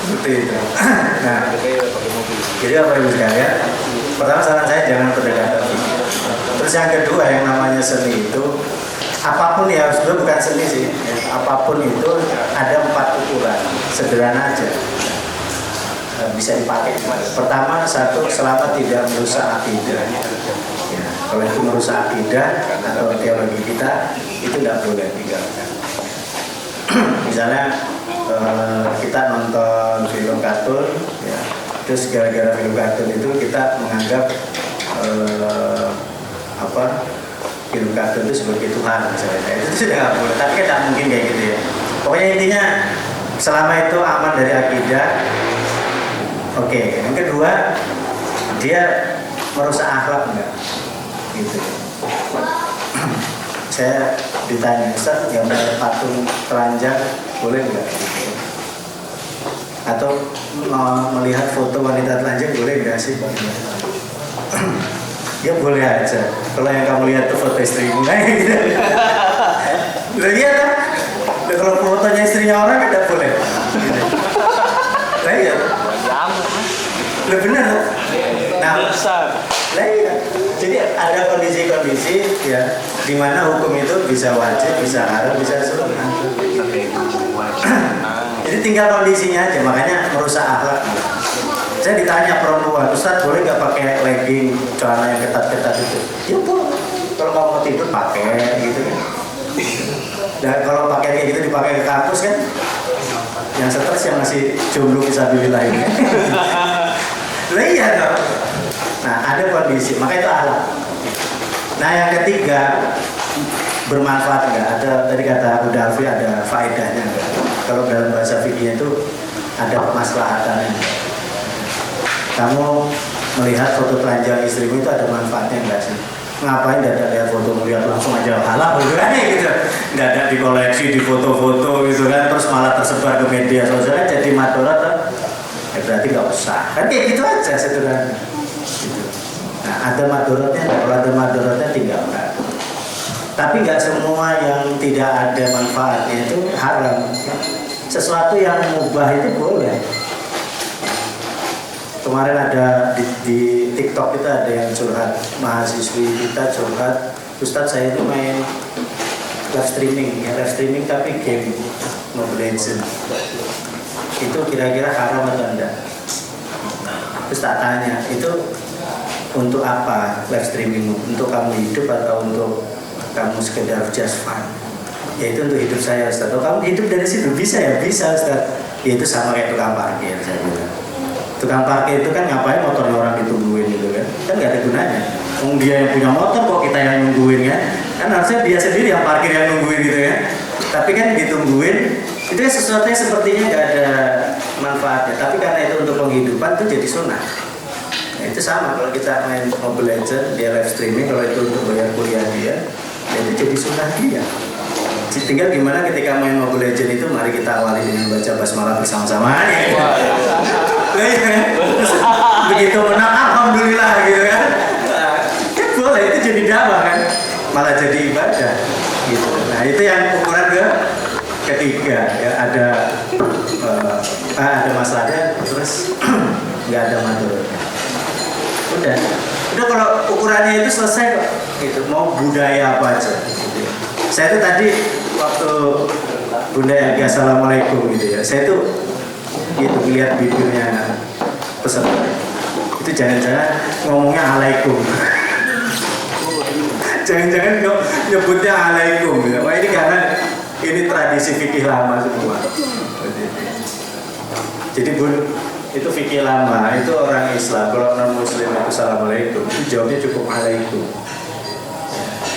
Seperti itu. Nah, jadi apa ibu sekalian? Pertama saran saya jangan pendekatan fikih. Terus yang kedua yang namanya seni itu apapun ya, sebenarnya bukan seni sih. Apapun itu ada 4 ukuran, sederhana aja. Bisa dipakai. Pertama, 1, selama tidak merusak akidah. Ya, kalau itu merusak akidah atau teologi kita, itu tidak boleh tinggalkan. Misalnya kita nonton film kartun, ya, terus gara-gara film kartun itu kita menganggap film kartun itu sebagai Tuhan misalnya. Itu sudah nggak boleh. Tapi kan tidak mungkin kayak gitu ya. Pokoknya intinya selama itu aman dari akidah. Oke, yang kedua dia merusak akhlak enggak? Gitu. Saya ditanya, Ustaz, yang ada patung telanjang boleh enggak? Gitu. Atau melihat foto wanita telanjang boleh enggak sih? Ya boleh aja. Kalau yang kamu lihat tuh foto istrimu kayak gitu. Loh iya kan? Kalau fotonya istrinya orang kan enggak boleh. Lah iya. Lah benar. Nah, lah iya. Jadi ada kondisi-kondisi ya di mana hukum itu bisa wajib, bisa haram, bisa sunnah. Jadi tinggal kondisinya aja, makanya merusak akhlak. Saya ditanya perempuan, Ustaz boleh nggak pakai legging, celana yang ketat-ketat itu? Ya boleh. Kalau kamu mau tidur pakai gitu kan. Dan kalau pakai kayak gitu dipakai ke kampus kan, yang stres yang masih jomblo fisabilillah ini. Lah iya dong. Nah ada kondisi, maka itu akhlak. Nah yang ketiga bermanfaat enggak? Ada tadi kata Abu Dalfi ada faedahnya enggak? Kalau dalam bahasa fikih itu ada kemaslahatannya. Kamu melihat foto telanjang istrimu itu ada manfaatnya enggak sih? Ngapain tidak lihat foto melihat langsung aja halal gitu kan gitu? Nggak ada di koleksi di foto-foto gitu kan, terus malah tersebar ke media sosial jadi madorat kan? Ya berarti nggak usah. Kan kayak gitu aja sederhana. Gitu. Nah ada madoratnya, kalau ada madoratnya tinggalkan. Tapi nggak semua yang tidak ada manfaatnya itu haram. sesuatu yang mubah itu boleh. Kemarin ada di TikTok kita ada yang curhat, mahasiswi kita curhat, Ustadz saya itu main live streaming tapi game Mobile Legends. Itu kira-kira haram atau enggak? Terus tak tanya, itu untuk apa live streaming? Untuk kamu hidup atau untuk kamu sekedar just fun? Ya itu untuk hidup saya Ustadz. Kalau kamu hidup dari situ bisa ya? Bisa Ustadz. Ya itu sama kayak tukang parkir saya bilang. Tukang parkir itu kan ngapain motornya orang ditungguin gitu kan? Kan nggak ada gunanya. Dia yang punya motor kok kita yang nungguin kan? Kan harusnya dia sendiri yang parkir yang nungguin gitu kan? Tapi kan ditungguin, itu kan sesuatu yang sepertinya nggak ada manfaatnya. Tapi karena itu untuk penghidupan itu jadi sunnah. Nah, itu sama kalau kita main Mobile Legends, dia live streaming, kalau itu untuk bayar kuliah dia, ya itu jadi sunnah dia. Tinggal gimana ketika main Mobile Legends itu, mari kita awali dengan baca basmalah bersama-sama. Begitu menang, alhamdulillah gitu kan. Kan boleh, itu jadi dakwah kan, malah jadi ibadah gitu. Nah itu yang ukuran ketiga ya, ada masalahnya terus nggak ada madorotnya. Udah kalau ukurannya itu selesai kok gitu. Mau budaya apa aja gitu. Saya tuh tadi waktu Bunda Ega assalamualaikum gitu ya, saya tuh gitu lihat bibirnya peserta itu jangan-jangan ngomongnya alaikum. Jangan-jangan nyebutnya alaikum ya. Wah ini karena ini tradisi fikih lama semua. Jadi Bun, itu fikih lama, itu orang Islam. Kalau non Muslim itu assalamualaikum, itu jawabnya cukup alaikum.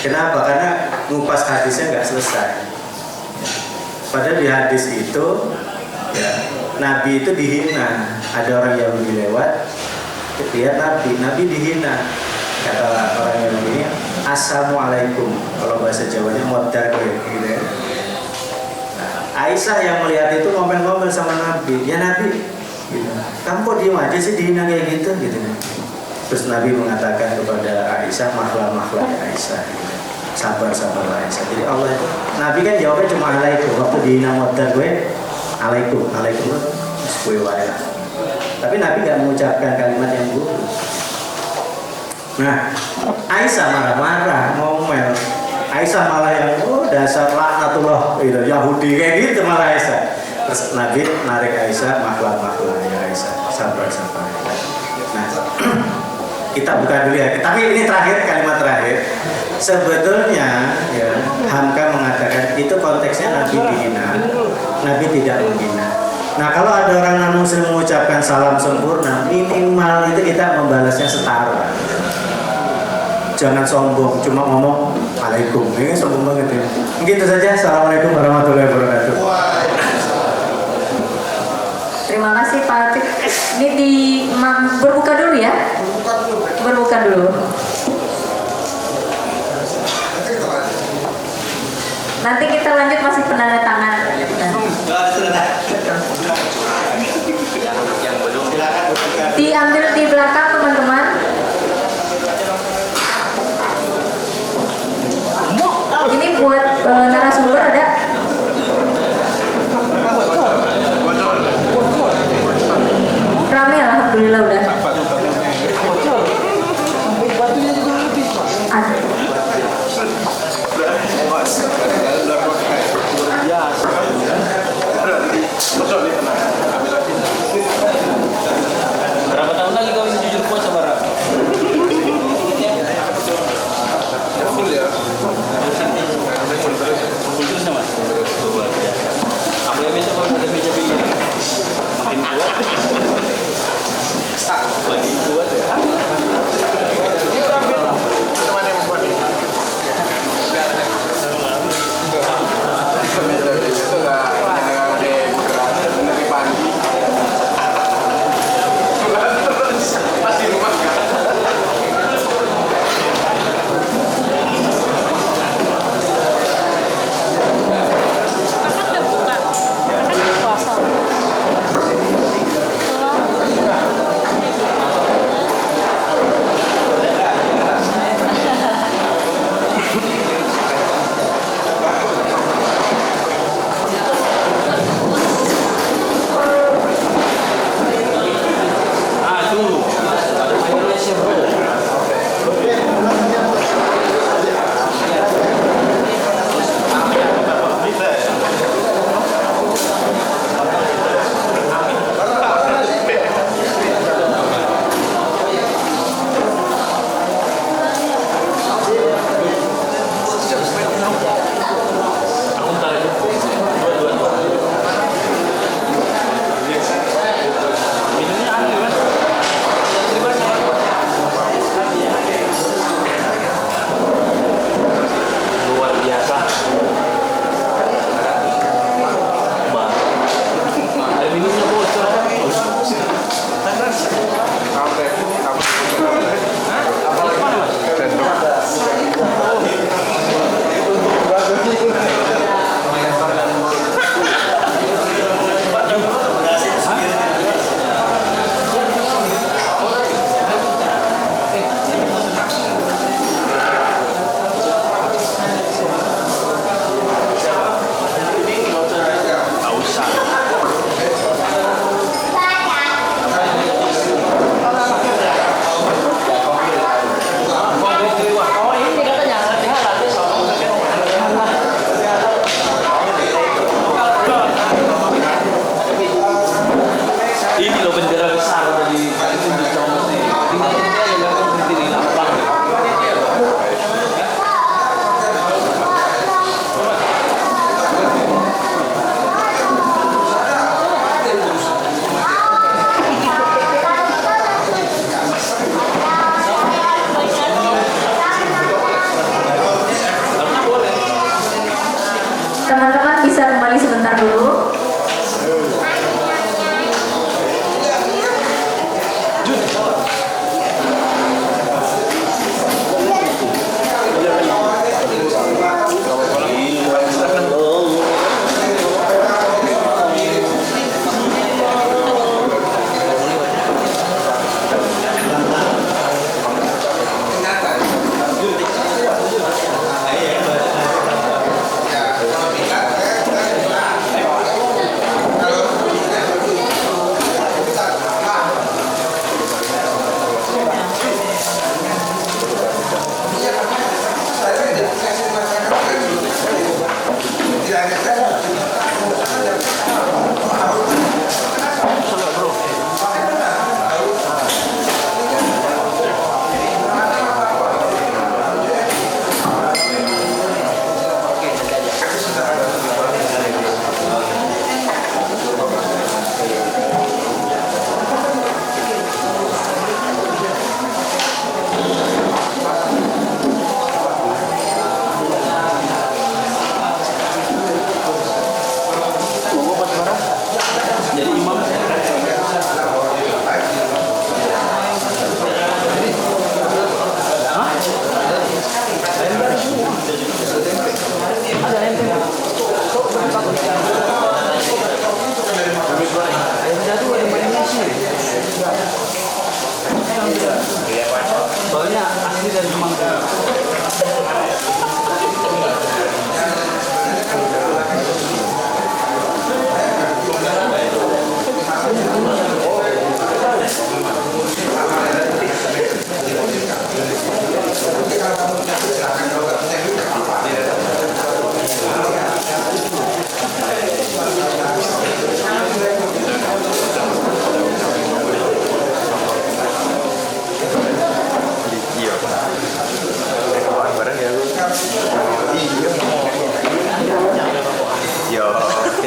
Kenapa? Karena ngupas hadisnya nggak selesai. Padahal di hadis itu ya, Nabi itu dihina. Ada orang Yahudi lewat, lihat Nabi dihina. Kata orang Yahudi, assalamualaikum. Kalau bahasa Jawanya modar gitu ya. Aisyah yang melihat itu ngomel-ngomel sama Nabi, ya Nabi, gitu. Kamu kok diem aja sih dihina kayak gitu. Terus Nabi mengatakan kepada Aisyah, mahlah ya Aisyah, gitu. Sabar-sabarlah Aisyah. Jadi Allah itu, Nabi kan jawabnya cuma alaikum. Waktu dihina modar gue, alaikum gue wae. Tapi Nabi gak mengucapkan kalimat yang buruk. Nah, Aisyah marah-marah, ngomel. Aisyah malah yang dasar laknatullah gitu, Yahudi kayak gitu malah Aisyah. Terus Nabi narik Aisyah, mahlah ya Aisyah, sabar. Nah, kita buka dulu ya. Tapi ini terakhir, kalimat terakhir. Sebetulnya ya, Hamka mengatakan itu konteksnya Nabi dihina, Nabi tidak menghina. Nah kalau ada orang non-muslim mengucapkan salam sempurna, minimal itu kita membalasnya setara. Jangan sombong, cuma ngomong alaikum. Ini sombong banget ya. Begitu saja. Assalamualaikum warahmatullahi wabarakatuh. Terima kasih Pak Atif. Ini berbuka dulu ya. Berbuka dulu. Nanti kita lanjut masih penandatangan. Diambil di belakang teman-teman. Ini buat narasumber ada. Rame alhamdulillah udah.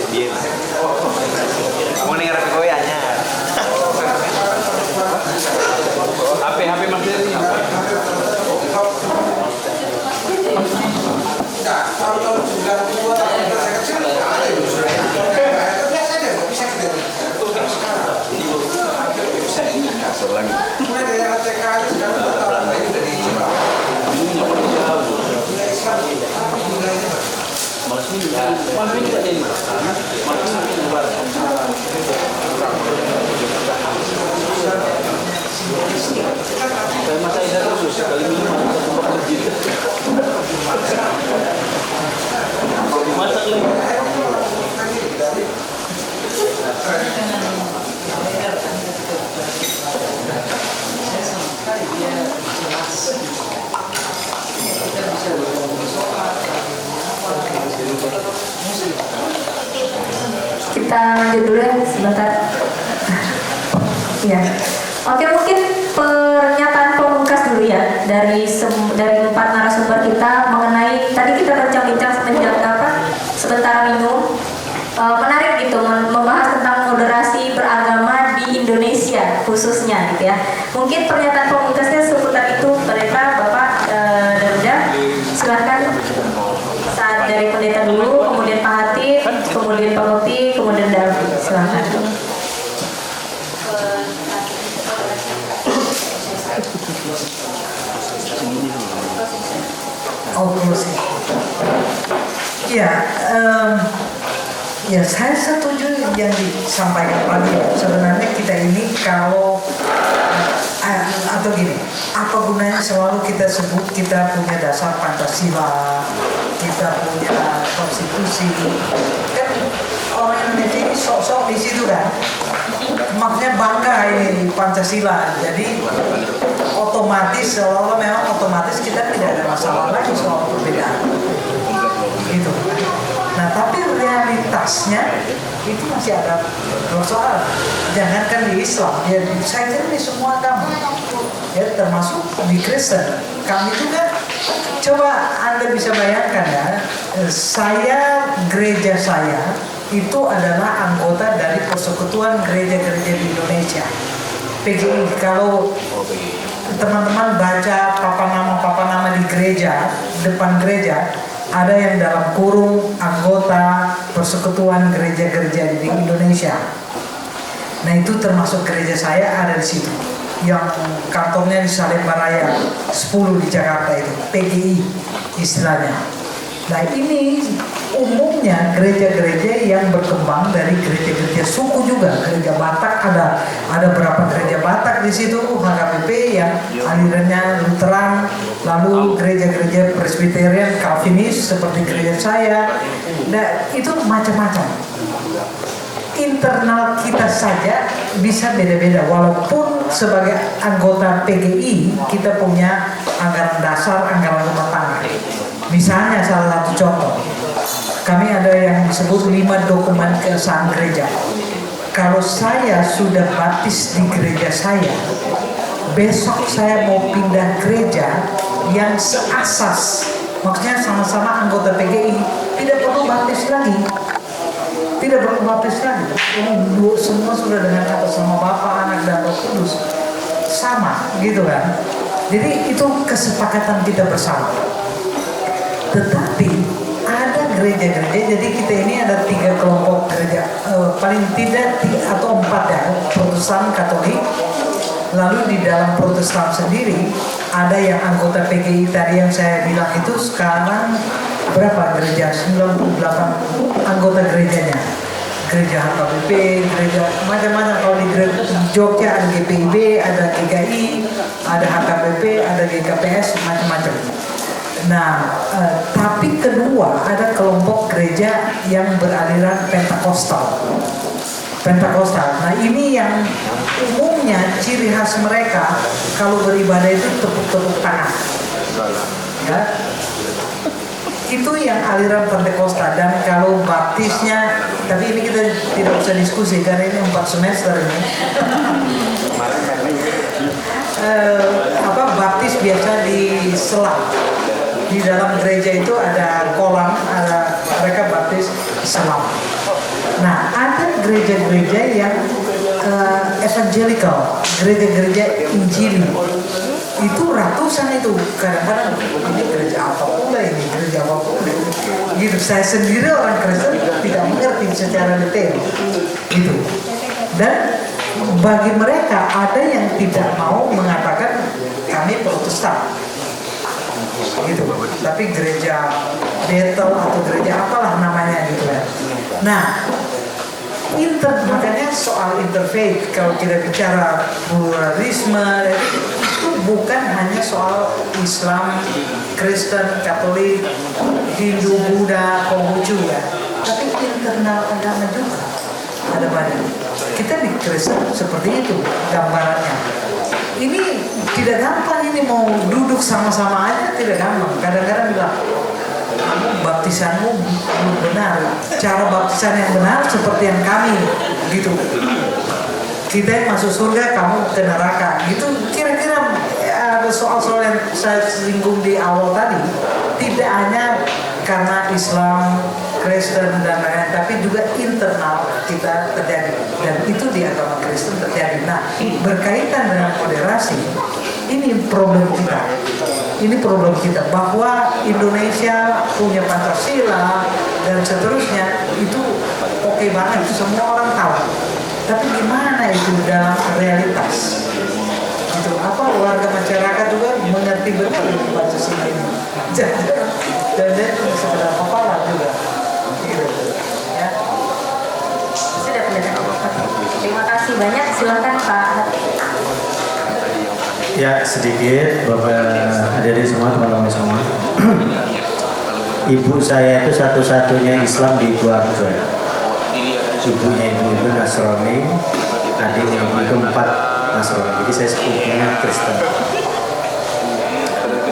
Dia. Mau nih ngarep gue anyar. HP Mas Dery. Masak lagi. Kita lanjut dulu ya sebentar. Ya. Oke, mungkin pernyataan pemungkas dulu ya dari empat narasumber kita mengenai tadi kita bincang-bincang sebentar minum. Menarik gitu membahas tentang moderasi beragama di Indonesia khususnya gitu ya. Mungkin pernyataan pemungkasnya seputar itu pendeta Bapak Daruda. Silahkan saat dari pendeta dulu, kemudian Pak Hatip, kemudian Pak Mufti, kemudian Davi. Silahkan. Ya, saya setuju yang disampaikan tadi. Sebenarnya kita ini kalau atau gini, apa gunanya selalu kita sebut kita punya dasar Pancasila, kita punya konstitusi. Kan orang Indonesia ini sok-sok di situ kan. Makanya bangga ini Pancasila. Jadi otomatis seolah-olah memang otomatis kita tidak ada masalah lagi soal perbedaan. Gitu. Nah, tapi realitasnya itu masih ada persoalan. Jangankan di Islam, ya saya kira di semua agama, ya termasuk di Kristen. Kami juga, coba Anda bisa bayangkan ya, gereja saya itu adalah anggota dari Persekutuan Gereja-Gereja di Indonesia, PGI. Kalau teman-teman baca papa nama di gereja, depan gereja, ada yang dalam kurung anggota Persekutuan Gereja-Gereja di Indonesia. Nah, itu termasuk gereja saya ada di situ. Yang kantornya di Salemba Raya 10 di Jakarta itu, PGI istilahnya. Nah, ini umumnya gereja-gereja yang berkembang dari gereja-gereja suku juga. Gereja Batak ada berapa gereja Batak di situ, HKBP yang alirannya Lutheran, lalu gereja-gereja Presbyterian, Calvinis seperti gereja saya. Nah, itu macam-macam. Internal kita saja bisa beda-beda, walaupun sebagai anggota PGI kita punya anggaran dasar, anggaran rumah tangga. Misalnya salah satu contoh, kami ada yang disebut 5 dokumen keabsahan gereja. Kalau saya sudah baptis di gereja saya, besok saya mau pindah gereja yang seasas, maksudnya sama-sama anggota PGI, tidak perlu baptis lagi. Tidak perlu baptis lagi. Semua sudah dengan atas nama Bapa, Anak, dan Roh Kudus. Sama, gitu kan. Jadi itu kesepakatan kita bersama. Tetapi ada gereja-gereja, jadi kita ini ada 3 kelompok gereja, paling tidak 3 atau 4 ya, Protestan, Katolik. Lalu di dalam Protestan sendiri ada yang anggota PGI tadi yang saya bilang itu sekarang berapa gereja? 98 anggota gerejanya. Gereja HKBP, gereja macam-macam. Kalau di Jogja ada GPIB, ada GKI, ada HKBP, ada GKPS, macam-macam. Nah, tapi kedua ada kelompok gereja yang beraliran Pentakosta. Nah, ini yang umumnya ciri khas mereka kalau beribadah itu tepuk-tepuk tangan. Ya. Itu yang aliran Pentakosta. Dan kalau baptisnya, tapi ini kita tidak usah diskusi karena ini 4 semester ini. Baptis biasa di selang. Di dalam gereja itu ada kolam, mereka baptis selama. Nah, ada gereja-gereja yang evangelical, gereja-gereja Injili. Itu ratusan itu, kadang-kadang ini gereja apa pula ini, gereja apa pula gitu. Saya sendiri orang Kristen tidak mengerti secara detail gitu. Dan bagi mereka ada yang tidak mau mengatakan kami Protestan gitu, tapi gereja Bethel atau gereja apalah namanya gitu ya. Nah, makanya soal interfaith, kalau kita bicara pluralisme itu bukan hanya soal Islam, Kristen, Katolik, Hindu, Buddha, Konghucu ya, tapi internal agama juga ada banyak. Kita di Kristen seperti itu gambarannya. Ini tidak gampang, ini mau duduk sama-sama aja tidak gampang. Kadang-kadang bilang, baptisanmu belum benar, cara baptisan yang benar seperti yang kami gitu. Kita yang masuk surga, kamu ke neraka gitu. Kira-kira ada soal-soal yang saya singgung di awal tadi, tidak hanya karena Islam, Kristen dan lain-lain, tapi juga internal kita terjadi, dan itu di agama Kristen terjadi. Nah, berkaitan dengan moderasi, ini problem kita. Ini problem kita bahwa Indonesia punya Pancasila dan seterusnya, itu oke banget, semua orang tahu. Tapi gimana itu dalam realitas? Gitu. Apa warga masyarakat juga mengerti benar Pancasila ini? Dan cuma sekedar kepala juga. Gitu. Ya. Sudah pendengar. Terima kasih banyak. Silakan Pak Hati. Ya, sedikit Bapak hadirin semua, teman-teman semua. Ibu saya itu satu-satunya Islam di keluarga. Ibunya ibu Nasrani, adiknya ibu itu 4 Nasrani. Jadi saya sepupunya Kristen.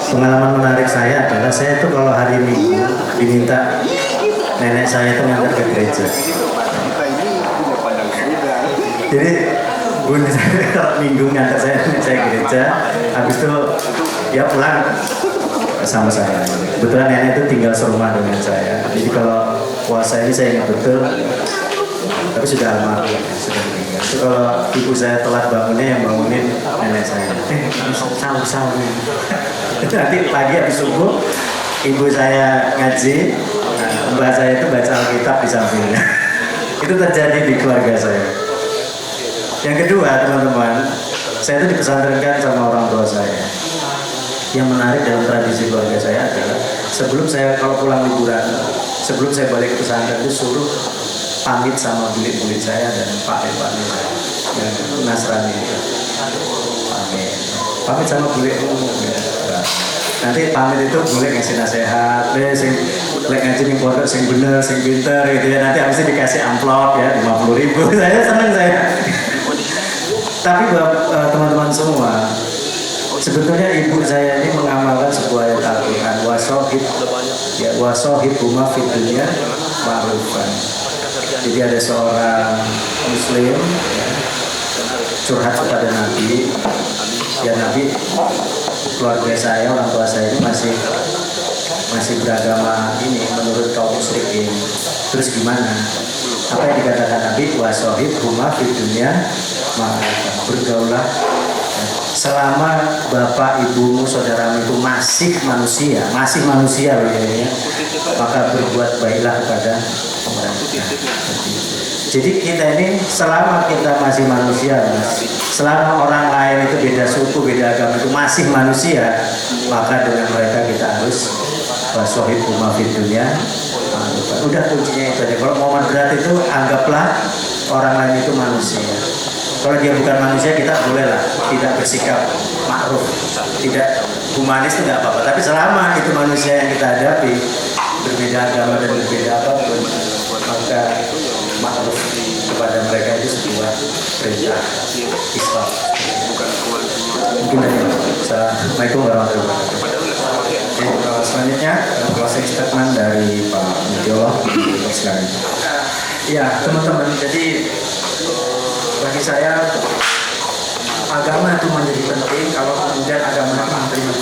Pengalaman menarik saya adalah saya itu kalau hari Minggu diminta nenek saya itu ngantar ke gereja. Jadi bun saya kalau Minggu ngantar saya gereja, habis itu dia pulang sama saya. Kebetulan nenek itu tinggal serumah dengan saya. Jadi kalau puasa ini saya ingat betul, tapi sudah almarhum, sudah meninggal. Itu kalau ibu saya telat bangunnya, yang bangunin nenek saya. Sahur. Itu nanti pagi habis subuh, ibu saya ngaji, mbak saya itu baca Alkitab di sampingnya. Itu terjadi di keluarga saya. Yang kedua, teman-teman, saya itu dipesantrenkan sama orang tua saya. Yang menarik dalam tradisi keluarga saya adalah sebelum saya kalau pulang liburan, sebelum saya balik ke pesantren itu suruh pamit sama bulit-bulit saya dan pak-paknya saya yang Nasrani. Pamit sama bulikmu. Nanti pamit itu boleh ngasih nasihat, sing lek ngaji ning pondok sing bener, sing pinter gitu ya. Nanti habis itu dikasih amplop ya 50.000. Saya seneng saya. Tapi teman-teman semua, sebetulnya ibu saya ini mengamalkan sebuah ayat Al-Quran, wasohib huma fid dunya ma'rufan. Jadi ada seorang Muslim ya, curhat kepada Nabi, ya Nabi, keluarga saya, orang tua saya ini masih beragama ini menurut kaum musyrikin. Terus gimana? Apa yang dikatakan Nabi? Wasohib huma fid dunya ma'rufan. Bergaulah selama bapak, ibumu, saudaramu itu masih manusia loh ya, maka berbuat baiklah kepada mereka. Jadi kita ini selama kita masih manusia, selama orang lain itu beda suku, beda agama itu masih manusia, maka dengan mereka kita harus wasohib huma fid dunya. Udah kuncinya itu aja. Kalau mau berat itu anggaplah orang lain itu manusia. Kalau dia bukan manusia, kita bolehlah tidak bersikap ma'ruf, tidak humanis, tidak apa-apa. Tapi selama itu manusia yang kita hadapi, berbeda agama dan berbeda apapun, maka ma'ruf kepada mereka itu sebuah perintah Islam. Mungkin dari Assalamualaikum warahmatullahi wabarakatuh. Selanjutnya closing statement dari Pak Mutiolo. Ya teman-teman, jadi bagi saya agama itu menjadi penting kalau kemudian agama itu menerima.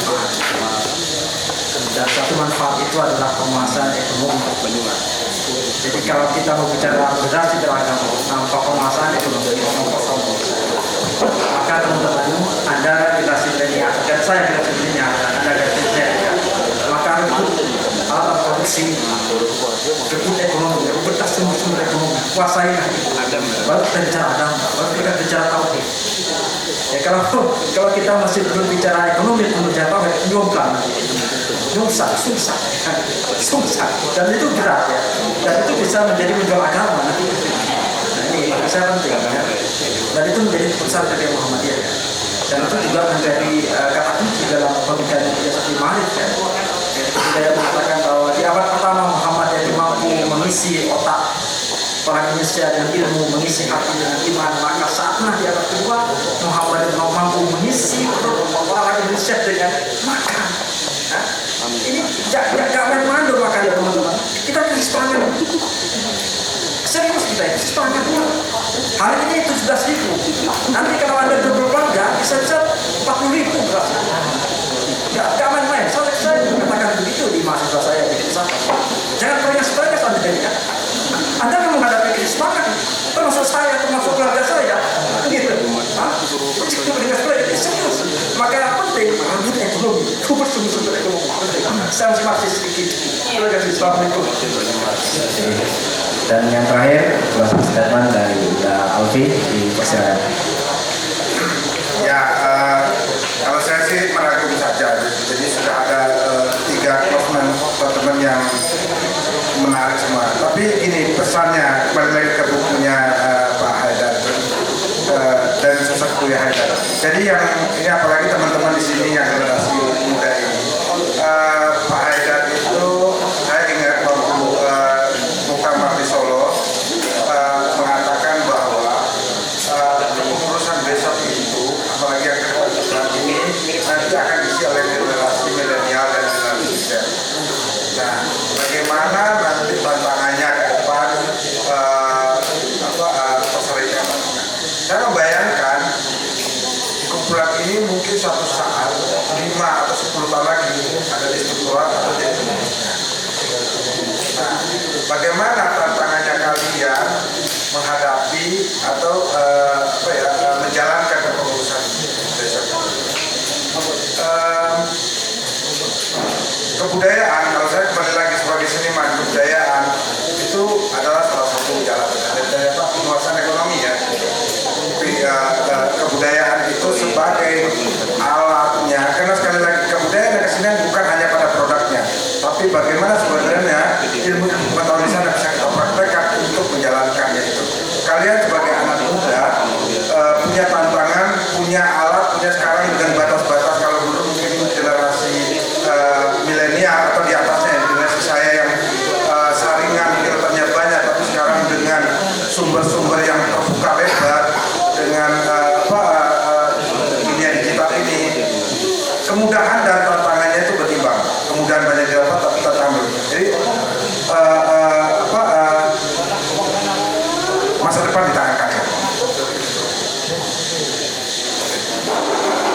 Dan satu manfaat itu adalah pemasaran ekonomi. Jadi kalau kita mau bicara moderasi beragama tanpa pemasaran ekonomi, maka teman-teman Anda generasi milenial dan saya generasi milenial dan Anda generasi milenial, maka itu alat produksi, kebun ekonomi, betas sumber ekonomi, kuasai baru kita bicara agama, baru kita bicara tauhid. Ya kalau kita masih belum bicara ekonomi, belum bicara tauhid, jomplang, susah, dan itu berat ya, dan itu bisa menjadi menjual agama nanti. Nah ini saya penting ya, dan itu menjadi besar dari Muhammadiyah ya. Dan itu juga menjadi kata kunci dalam pemikiran Yasir Ma'arif ya. Saya mengatakan bahwa di abad pertama Muhammad yang mampu mengisi otak para Indonesia dengan ilmu, mengisi hati dengan iman, maka saatnya di abad kedua Muhammad yang mampu mengisi orang Indonesia dengan makan. Nah, ini jangan main-main dong makan ya teman-teman. Kita krisis pangan. Serius kita krisis pangan. Hari ini 17.000. Nanti kalau Anda berbelanja bisa 40.000 beras. Gak main-main. Saya mengatakan begitu di mahasiswa saya di Pusaka. Jangan pernah sebagai Anda jadikan. Anda yang menghadapi krisis pangan, termasuk saya, termasuk keluarga saya, gitu. Serius. Maka yang penting lanjut ekonomi, sumber ekonomi. Saya masih sedikit. Terima kasih. Assalamualaikum. Dan yang terakhir, closing statement dari Alfi di persidangan. Ya, kalau saya sih merangkum saja. Jadi sudah ada 3 closing statement yang menarik semua. Tapi ini pesannya kembali lagi ke bukunya Pak Haidar dan sosok Buya Haidar. Jadi yang ini apalagi teman-teman di sini yang generasi muda ini, Pak Haidar itu saya ingat waktu Muktamar di Solo mengatakan bahwa pengurusan besok itu apalagi yang kedepan ini nanti akan diisi oleh generasi milenial dan generasi Z. Nah, bagaimana nanti tantangannya ke depan perserikatan? Saya membayangkan kumpulan ini mungkin suatu saat 5 atau 10 tahun lagi ada di struktural atau di nah, bagaimana tantangannya kalian menghadapi atau menjalankan kepengurusan besok? Kebudayaan, kalau saya kembali lagi sebagai seniman, kebudayaan itu adalah salah satu jalan dari penguasaan ekonomi ya. Kebudayaan itu sebagai alatnya, karena sekali lagi kebudayaan dan kesenian bukan hanya pada produknya, tapi bagaimana sebenarnya ilmu pengetahuan di sana bisa kita praktekkan untuk menjalankannya itu. Kalian sebagai anak muda punya tantangan, punya alat, punya sekarang dengan batas-batas. Kalau dulu mungkin generasi milenial atau di atasnya generasi saya yang saringan filternya banyak, tapi sekarang dengan sumber-sumber yang terbuka lebar dengan dunia digital ini, kemudahan dan tantangannya itu berimbang. Kemudahan banyak didapat tapi tantangan. Jadi masa depan di tangan kalian.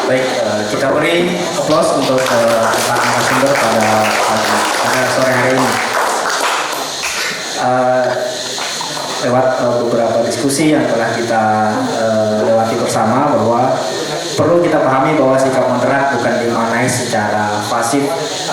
Baik, kita beri aplaus untuk narasumber pada sore hari ini. Lewat beberapa diskusi yang telah kita lewati bersama, bahwa perlu kita pahami bahwa sikap moderat bukan dimaknai secara pasif.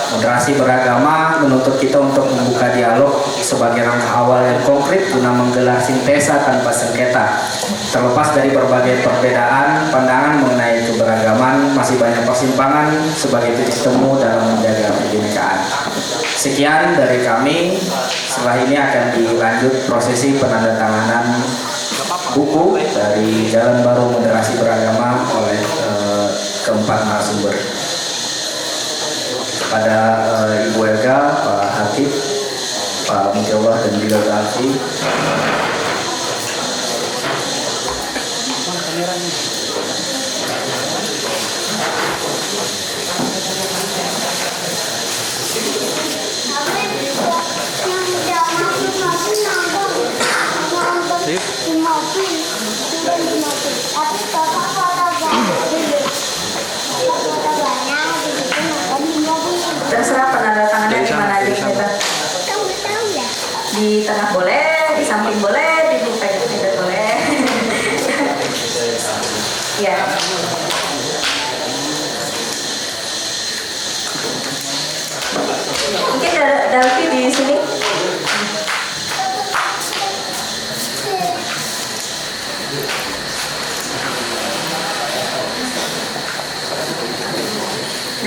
Moderasi beragama menuntut kita untuk membuka dialog sebagai langkah awal yang konkret guna menggelar sintesa tanpa sengketa. Terlepas dari berbagai perbedaan pandangan mengenai keberagaman, masih banyak persimpangan sebagai titik temu dalam menjaga kebinekaan. Sekian dari kami. Setelah ini akan dilanjut prosesi penandatanganan buku dari Jalan Baru Moderasi Beragama oleh keempat narasumber. Pada Ibu Elga, Pak Hatib, Pak Mujawar, dan juga Pak Alfi. Dan terserah penandatangannya di mana aja kita. Di tengah boleh, di samping boleh, di depan juga boleh. Ya. Mungkin Dalvi di sini.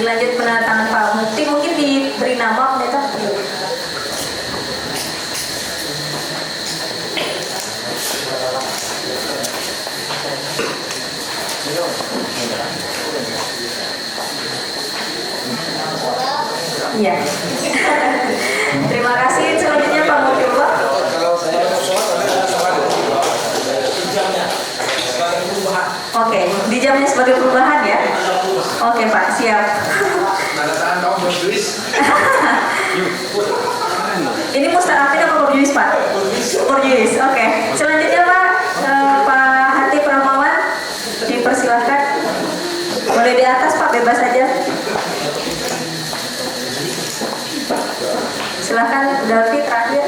Dilanjut penandatangan Pak Mufti, mungkin diberi nama pendeta. Iya. Terima kasih. Selanjutnya Pak Mufti. Oke, di jamnya sebagai perubahan ya. Oke Pak, siap. Ini Mustarafin apa Borjuis Pak? Borjuis, oke. Selanjutnya Pak, Pak Hati Pramawan, dipersilahkan. Boleh di atas Pak, bebas saja. Silahkan Dalvi terakhir.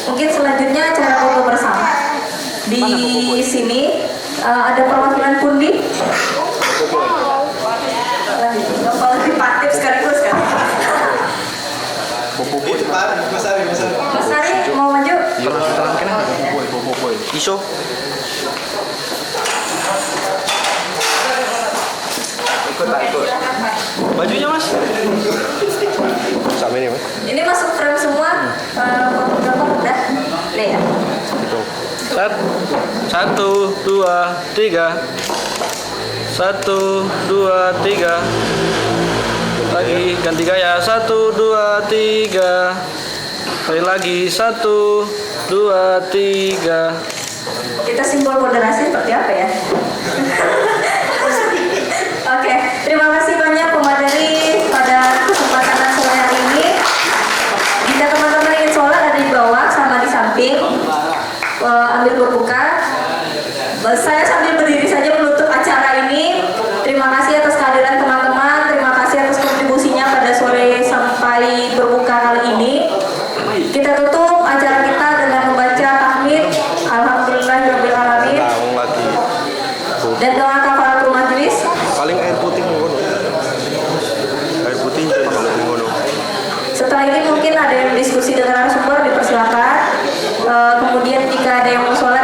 Mungkin selanjutnya acara foto bersama. Di sini ada perwakilan pundi. Partip sekaligus kan. Mas Ari mau maju? Iso. Ikut. Bajunya Mas. Sama ini Mas. Ini masuk frame semua. Fotografer udah. Nih ya. Satu, dua, tiga. 1, 2, 3. Lagi ganti gaya. 1, 2, 3. Kali lagi 1, 2, 3. Kita simbol moderasi seperti apa ya? Oke, terima kasih banyak pemateri pada kesempatan sore hari ini. Jika teman-teman ingin sholat ada di bawah sama di samping. Ambil berbuka. Saya sambil berdiri saja menutup acara ini. Terima kasih atas kehadiran teman-teman. Terima kasih atas kontribusinya pada sore sampai berbuka kali ini. Kita tutup acara kita dengan membaca tahmid Alhamdulillahirabbil alamin dan doa kafaratul majlis. Paling air putih ngono. Air putih kalau ngono. Setelah ini mungkin ada yang diskusi dengan narasumber, dipersilakan. Kemudian jika ada yang mau sholat